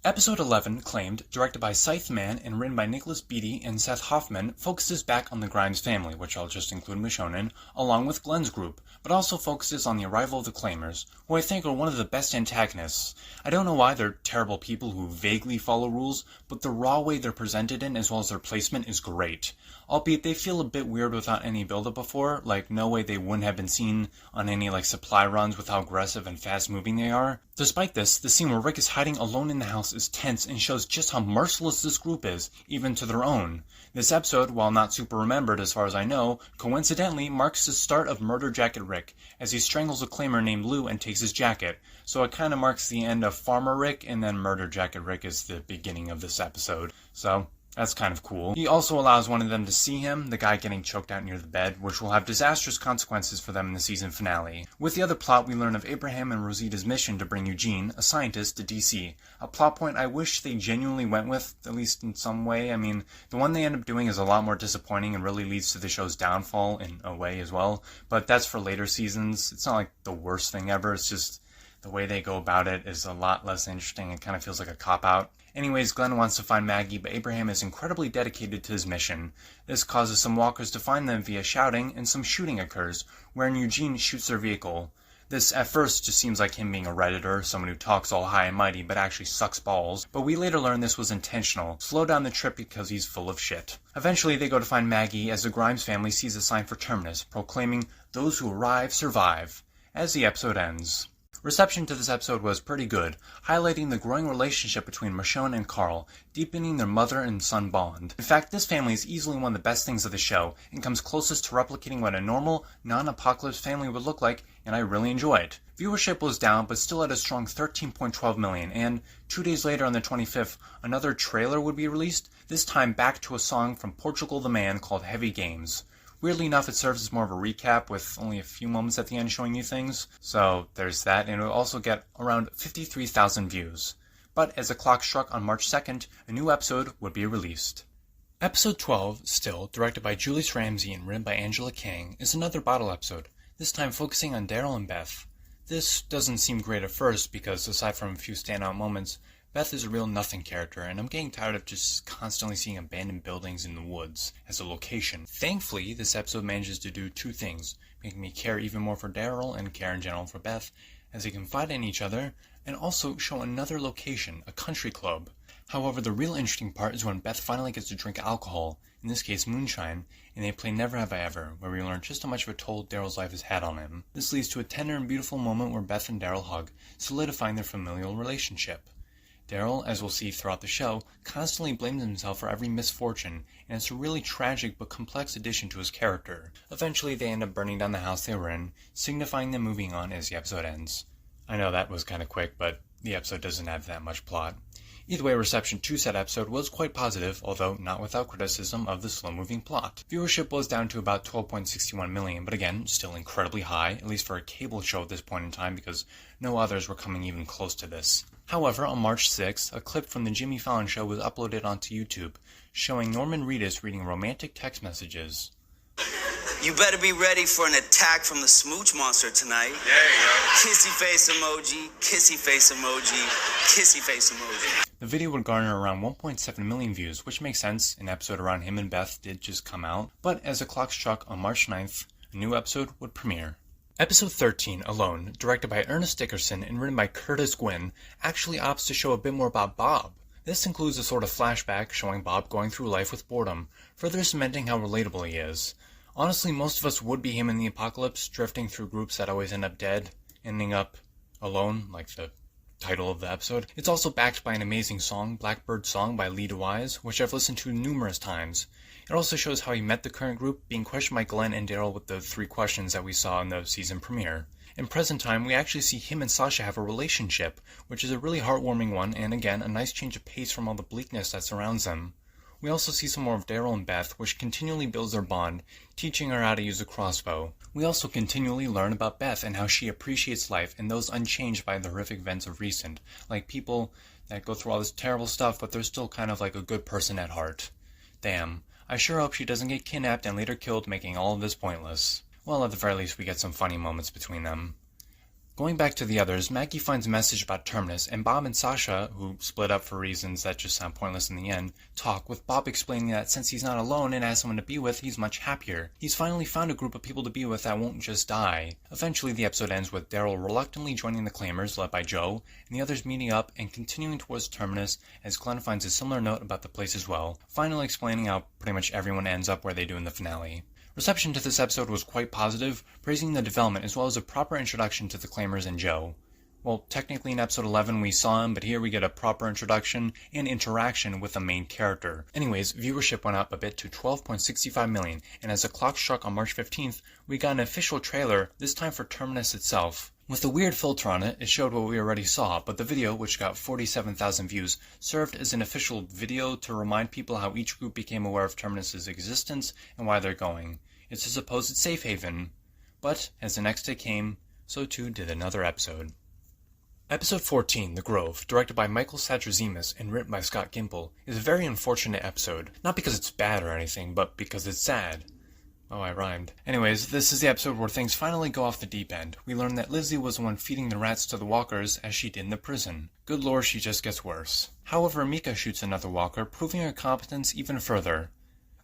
Episode 11, Claimed, directed by Scythe Man and written by Nicholas Beatty and Seth Hoffman, focuses back on the Grimes family, which I'll just include Mishonen, along with Glenn's group, but also focuses on the arrival of the Claimers, who I think are one of the best antagonists. I don't know why they're terrible people who vaguely follow rules, but the raw way they're presented in as well as their placement is great. Albeit they feel a bit weird without any build-up before, like no way they wouldn't have been seen on any supply runs with how aggressive and fast-moving they are. Despite this, the scene where Rick is hiding alone in the house is tense and shows just how merciless this group is, even to their own. This episode, while not super remembered as far as I know, coincidentally marks the start of Murder Jacket Rick, as he strangles a claimer named Lou and takes his jacket, so it kinda marks the end of Farmer Rick, and then Murder Jacket Rick is the beginning of this episode. So that's kind of cool. He also allows one of them to see him, the guy getting choked out near the bed, which will have disastrous consequences for them in the season finale. With the other plot, we learn of Abraham and Rosita's mission to bring Eugene, a scientist, to DC. A plot point I wish they genuinely went with, at least in some way. I mean, the one they end up doing is a lot more disappointing and really leads to the show's downfall in a way as well. But that's for later seasons. It's not like the worst thing ever, it's just the way they go about it is a lot less interesting. It kind of feels like a cop-out. Anyways, Glenn wants to find Maggie, but Abraham is incredibly dedicated to his mission. This causes some walkers to find them via shouting, and some shooting occurs, wherein Eugene shoots their vehicle. This at first just seems like him being a Redditor, someone who talks all high and mighty but actually sucks balls, but we later learn this was intentional. Slow down the trip because he's full of shit. Eventually they go to find Maggie as the Grimes family sees a sign for Terminus, proclaiming, "Those who arrive, survive," as the episode ends. Reception to this episode was pretty good, highlighting the growing relationship between Michonne and Carl, deepening their mother and son bond. In fact, this family is easily one of the best things of the show, and comes closest to replicating what a normal, non-apocalypse family would look like, and I really enjoy it. Viewership was down, but still at a strong 13.12 million, and 2 days later on the 25th, another trailer would be released, this time back to a song from Portugal the Man called Heavy Games. Weirdly enough, it serves as more of a recap with only a few moments at the end showing you things, so there's that, and it will also get around 53,000 views. But as the clock struck on March 2nd, a new episode would be released. Episode 12, still, directed by Julius Ramsey and written by Angela Kang, is another bottle episode, this time focusing on Daryl and Beth. This doesn't seem great at first because, aside from a few standout moments, Beth is a real nothing character, and I'm getting tired of just constantly seeing abandoned buildings in the woods as a location. Thankfully, this episode manages to do 2 things, making me care even more for Daryl and care in general for Beth, as they confide in each other, and also show another location, a country club. However, the real interesting part is when Beth finally gets to drink alcohol, in this case moonshine, and they play Never Have I Ever, where we learn just how much of a toll Daryl's life has had on him. This leads to a tender and beautiful moment where Beth and Daryl hug, solidifying their familial relationship. Daryl, as we'll see throughout the show, constantly blames himself for every misfortune, and it's a really tragic but complex addition to his character. Eventually, they end up burning down the house they were in, signifying them moving on as the episode ends. I know that was kind of quick, but the episode doesn't have that much plot. Either way, reception to said episode was quite positive, although not without criticism of the slow-moving plot. Viewership was down to about 12.61 million, but again, still incredibly high, at least for a cable show at this point in time, because no others were coming even close to this. However, on March 6th, a clip from the Jimmy Fallon Show was uploaded onto YouTube, showing Norman Reedus reading romantic text messages. You better be ready for an attack from the smooch monster tonight. There you go. Kissy face emoji, kissy face emoji, kissy face emoji. The video would garner around 1.7 million views, which makes sense. An episode around him and Beth did just come out. But as the clock struck on March 9th, a new episode would premiere. Episode 13, Alone, directed by Ernest Dickerson and written by Curtis Gwynn, actually opts to show a bit more about Bob. This includes a sort of flashback showing Bob going through life with boredom, further cementing how relatable he is. Honestly, most of us would be him in the apocalypse, drifting through groups that always end up dead, ending up alone, like the title of the episode. It's also backed by an amazing song, Blackbird Song by Lee DeWise, which I've listened to numerous times. It also shows how he met the current group, being questioned by Glenn and Daryl with the 3 questions that we saw in the season premiere. In present time, we actually see him and Sasha have a relationship, which is a really heartwarming one, and again, a nice change of pace from all the bleakness that surrounds them. We also see some more of Daryl and Beth, which continually builds their bond, teaching her how to use a crossbow. We also continually learn about Beth and how she appreciates life and those unchanged by the horrific events of recent, like people that go through all this terrible stuff, but they're still kind of like a good person at heart. Damn, I sure hope she doesn't get kidnapped and later killed, making all of this pointless. Well, at the very least, we get some funny moments between them. Going back to the others, Maggie finds a message about Terminus, and Bob and Sasha, who split up for reasons that just sound pointless in the end, talk, with Bob explaining that since he's not alone and has someone to be with, he's much happier. He's finally found a group of people to be with that won't just die. Eventually, the episode ends with Daryl reluctantly joining the Claimers, led by Joe, and the others meeting up and continuing towards Terminus, as Glenn finds a similar note about the place as well, finally explaining how pretty much everyone ends up where they do in the finale. Reception to this episode was quite positive, praising the development as well as a proper introduction to the Claimers and Joe. Well, technically in episode 11 we saw him, but here we get a proper introduction and interaction with the main character. Anyways, viewership went up a bit to 12.65 million, and as the clock struck on March 15th, we got an official trailer, this time for Terminus itself. With a weird filter on it, it showed what we already saw, but the video, which got 47,000 views, served as an official video to remind people how each group became aware of Terminus' existence and why they're going. It's a supposed safe haven. But, as the next day came, so too did another episode. Episode 14, The Grove, directed by Michael Satrazemis and written by Scott Gimple, is a very unfortunate episode. Not because it's bad or anything, but because it's sad. Oh, I rhymed. Anyways, this is the episode where things finally go off the deep end. We learn that Lizzie was the one feeding the rats to the walkers as she did in the prison. Good lord, she just gets worse. However, Mika shoots another walker, proving her competence even further.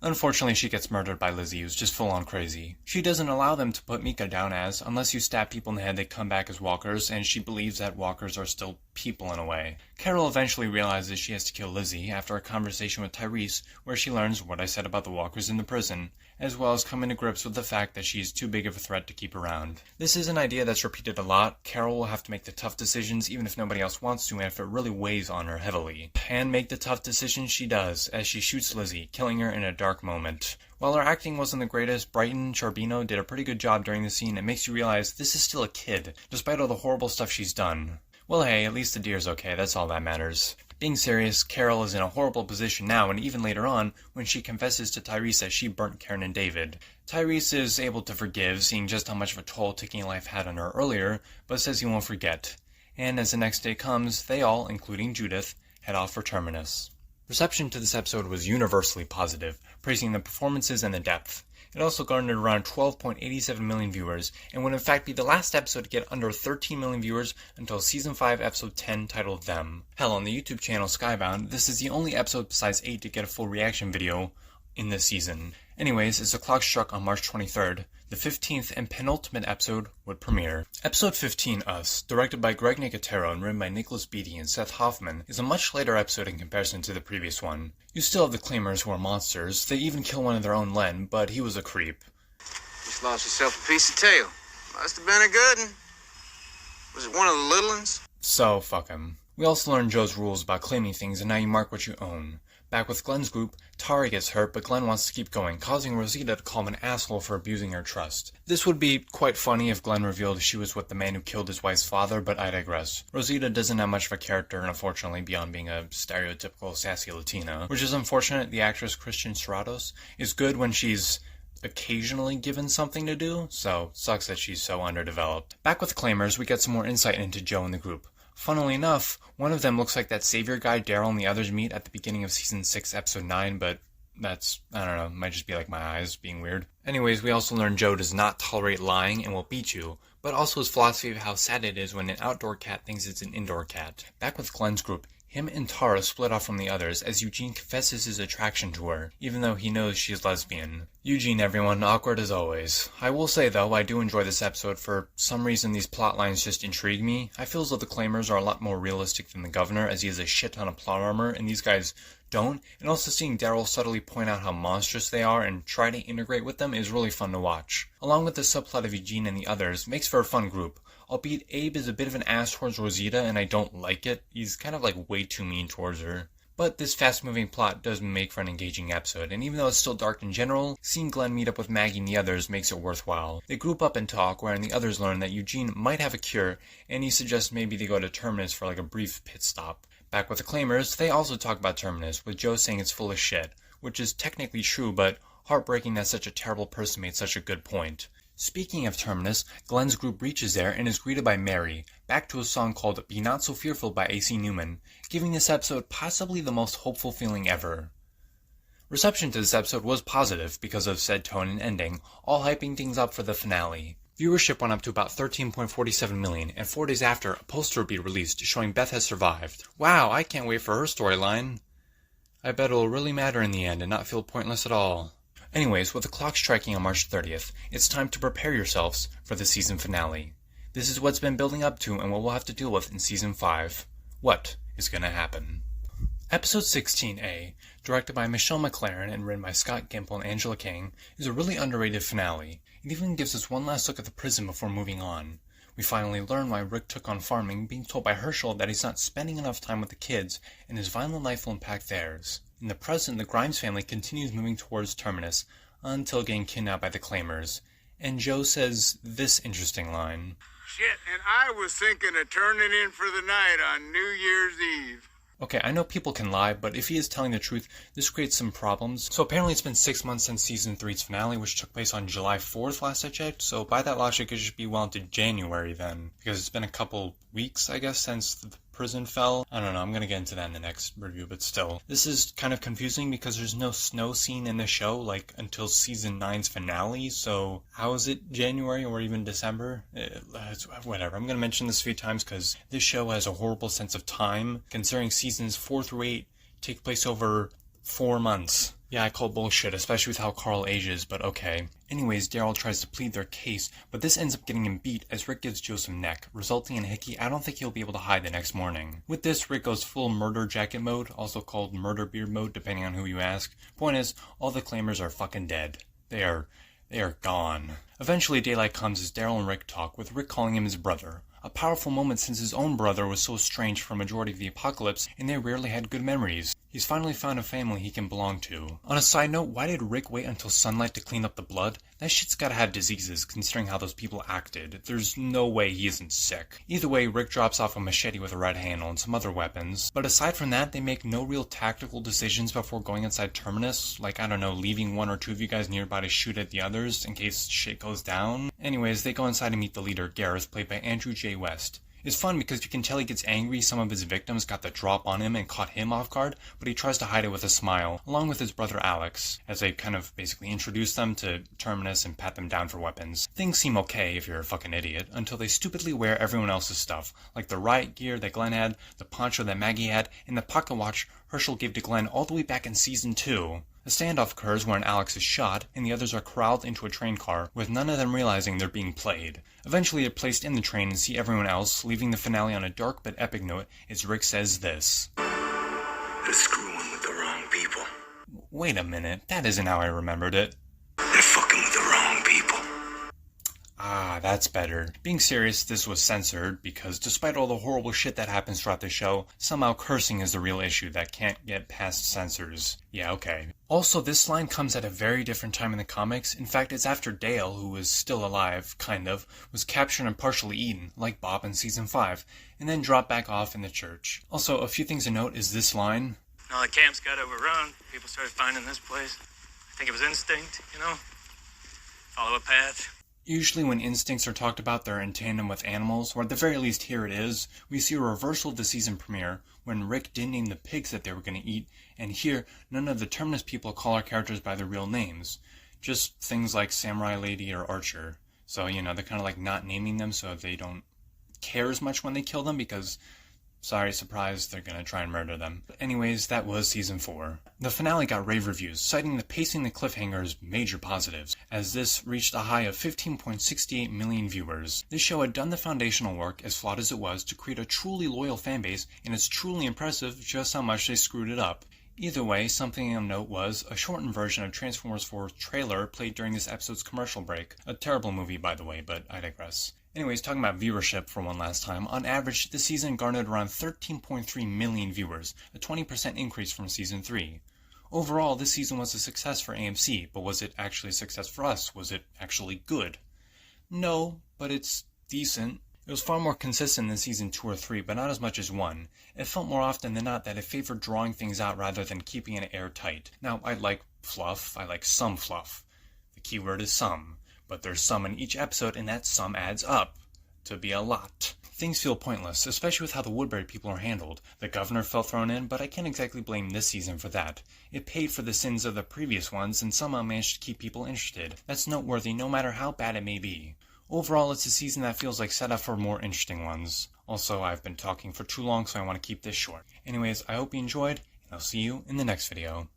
Unfortunately, she gets murdered by Lizzie, who's just full-on crazy. She doesn't allow them to put Mika down as, unless you stab people in the head they come back as walkers, and she believes that walkers are still people in a way. Carol eventually realizes she has to kill Lizzie after a conversation with Tyrese, where she learns what I said about the walkers in the prison, as well as coming to grips with the fact that she is too big of a threat to keep around. This is an idea that's repeated a lot. Carol will have to make the tough decisions even if nobody else wants to and if it really weighs on her heavily. And make the tough decisions she does, as she shoots Lizzie, killing her in a dark moment. While her acting wasn't the greatest, Brighton Charbino did a pretty good job during the scene. It makes you realize this is still a kid, despite all the horrible stuff she's done. Well hey, at least the deer's okay, that's all that matters. Being serious, Carol is in a horrible position now, and even later on, when she confesses to Tyrese that she burnt Karen and David. Tyrese is able to forgive, seeing just how much of a toll taking a life had on her earlier, but says he won't forget. And as the next day comes, they all, including Judith, head off for Terminus. Reception to this episode was universally positive, praising the performances and the depth. It also garnered around 12.87 million viewers, and would in fact be the last episode to get under 13 million viewers until Season 5 Episode 10 titled Them. Hell, on the YouTube channel Skybound, this is the only episode besides 8 to get a full reaction video in this season. Anyways, as the clock struck on March 23rd, the 15th and penultimate episode would premiere. Episode 15, Us, directed by Greg Nicotero and written by Nicholas Beatty and Seth Hoffman, is a much later episode in comparison to the previous one. You still have the Claimers who are monsters. They even kill one of their own Len, but he was a creep. Just lost yourself a piece of tail. Must have been a good one. Was it one of the little ones? So, fuck him. We also learned Joe's rules about claiming things and how you mark what you own. Back with Glenn's group, Tara gets hurt, but Glenn wants to keep going, causing Rosita to call him an asshole for abusing her trust. This would be quite funny if Glenn revealed she was with the man who killed his wife's father, but I digress. Rosita doesn't have much of a character, unfortunately, beyond being a stereotypical sassy Latina, which is unfortunate. The actress Christian Serratos is good when she's occasionally given something to do, so sucks that she's so underdeveloped. Back with Claimers, we get some more insight into Joe and the group. Funnily enough, one of them looks like that savior guy Daryl and the others meet at the beginning of Season 6, Episode 9, but that's, I don't know, might just be like my eyes being weird. Anyways, we also learn Joe does not tolerate lying and will beat you, but also his philosophy of how sad it is when an outdoor cat thinks it's an indoor cat. Back with Glenn's group, him and Tara split off from the others as Eugene confesses his attraction to her, even though he knows she's lesbian. Eugene, everyone, awkward as always. I will say, though, I do enjoy this episode. For some reason, these plot lines just intrigue me. I feel as though the Claimers are a lot more realistic than the Governor, as he has a shit ton of plot armor, and these guys don't. And also seeing Daryl subtly point out how monstrous they are and try to integrate with them is really fun to watch. Along with the subplot of Eugene and the others, makes for a fun group. Albeit Abe is a bit of an ass towards Rosita, and I don't like it. He's kind of like way too mean towards her. But this fast-moving plot does make for an engaging episode, and even though it's still dark in general, seeing Glenn meet up with Maggie and the others makes it worthwhile. They group up and talk, wherein the others learn that Eugene might have a cure, and he suggests maybe they go to Terminus for like a brief pit stop. Back with the Claimers, they also talk about Terminus, with Joe saying it's full of shit, which is technically true, but heartbreaking that such a terrible person made such a good point. Speaking of Terminus, Glenn's group reaches there and is greeted by Mary, back to a song called Be Not So Fearful by A.C. Newman, giving this episode possibly the most hopeful feeling ever. Reception to this episode was positive because of said tone and ending, all hyping things up for the finale. Viewership went up to about 13.47 million, and 4 days after, a poster would be released showing Beth has survived. Wow, I can't wait for her storyline. I bet it'll really matter in the end and not feel pointless at all. Anyways, with the clock striking on March 30th, it's time to prepare yourselves for the season finale. This is what's been building up to and what we'll have to deal with in Season 5. What is gonna happen? Episode 16A, directed by Michelle MacLaren and written by Scott Gimple and Angela King, is a really underrated finale. It even gives us one last look at the prison before moving on. We finally learn why Rick took on farming, being told by Herschel that he's not spending enough time with the kids, and his violent life will impact theirs. In the present, the Grimes family continues moving towards Terminus, until getting kidnapped by the Claimers. And Joe says this interesting line. Shit, and I was thinking of turning in for the night on New Year's Eve. Okay, I know people can lie, but if he is telling the truth, this creates some problems. So apparently it's been 6 months since Season 3's finale, which took place on July 4th last I checked, so by that logic it should be well into January then. Because it's been a couple weeks, I guess, since the prison fell. I don't know, I'm gonna get into that in the next review, but still. This is kind of confusing because there's no snow scene in the show, like, until Season 9's finale, so how is it January or even December? Whatever, I'm gonna mention this a few times because this show has a horrible sense of time, considering Seasons 4 through 8 take place over 4 months. Yeah, I call bullshit, especially with how Carl ages, but okay. Anyways, Daryl tries to plead their case, but this ends up getting him beat as Rick gives Joe some neck, resulting in a hickey I don't think he'll be able to hide the next morning. With this, Rick goes full murder jacket mode, also called murder beard mode depending on who you ask. Point is, all the Claimers are fucking dead. They are gone. Eventually daylight comes as Daryl and Rick talk, with Rick calling him his brother. A powerful moment since his own brother was so estranged for a majority of the apocalypse and they rarely had good memories. He's finally found a family he can belong to. On a side note, why did Rick wait until sunlight to clean up the blood? That shit's gotta have diseases, considering how those people acted. There's no way he isn't sick. Either way, Rick drops off a machete with a red handle and some other weapons. But aside from that, they make no real tactical decisions before going inside Terminus. Like, I don't know, leaving one or two of you guys nearby to shoot at the others in case shit goes down. Anyways, they go inside and meet the leader, Gareth, played by Andrew J. West. It's fun because you can tell he gets angry some of his victims got the drop on him and caught him off guard, but he tries to hide it with a smile, along with his brother Alex, as they kind of basically introduce them to Terminus and pat them down for weapons. Things seem okay if you're a fucking idiot, until they stupidly wear everyone else's stuff, like the riot gear that Glenn had, the poncho that Maggie had, and the pocket watch Herschel gave to Glenn all the way back in Season 2. A standoff occurs wherein Alex is shot, and the others are corralled into a train car, with none of them realizing they're being played. Eventually they're placed in the train and see everyone else, leaving the finale on a dark but epic note as Rick says this. They're screwing with the wrong people. Wait a minute, that isn't how I remembered it. They're fucking with the wrong people. Ah, that's better. Being serious, this was censored because despite all the horrible shit that happens throughout the show, somehow cursing is the real issue that can't get past censors. Yeah, okay. Also, this line comes at a very different time in the comics. In fact, it's after Dale, who was still alive, kind of, was captured and partially eaten, like Bob in Season 5, and then dropped back off in the church. Also, a few things to note is this line. All the camps got overrun. People started finding this place. I think it was instinct, you know? Follow a path. Usually when instincts are talked about, they're in tandem with animals, or at the very least here it is. We see a reversal of the season premiere, when Rick didn't name the pigs that they were going to eat, and here, none of the Terminus people call our characters by their real names. Just things like Samurai Lady or Archer. So, you know, they're kind of like not naming them so they don't care as much when they kill them, because, sorry, surprise, they're going to try and murder them. But anyways, that was Season 4. The finale got rave reviews, citing the pacing and the cliffhanger as major positives, as this reached a high of 15.68 million viewers. This show had done the foundational work, as flawed as it was, to create a truly loyal fanbase, and it's truly impressive just how much they screwed it up. Either way, something of note was a shortened version of Transformers 4's trailer played during this episode's commercial break. A terrible movie, by the way, but I digress. Anyways, talking about viewership for one last time, on average, this season garnered around 13.3 million viewers, a 20% increase from Season 3. Overall, this season was a success for AMC, but was it actually a success for us? Was it actually good? No, but it's decent. It was far more consistent than Season 2 or 3, but not as much as 1. It felt more often than not that it favored drawing things out rather than keeping it airtight. Now, I like fluff. I like some fluff. The key word is some. But there's some in each episode, and that sum adds up to be a lot. Things feel pointless, especially with how the Woodbury people are handled. The governor felt thrown in, but I can't exactly blame this season for that. It paid for the sins of the previous ones and somehow managed to keep people interested. That's noteworthy no matter how bad it may be. Overall, it's a season that feels like set up for more interesting ones. Also, I've been talking for too long, so I want to keep this short. Anyways, I hope you enjoyed, and I'll see you in the next video.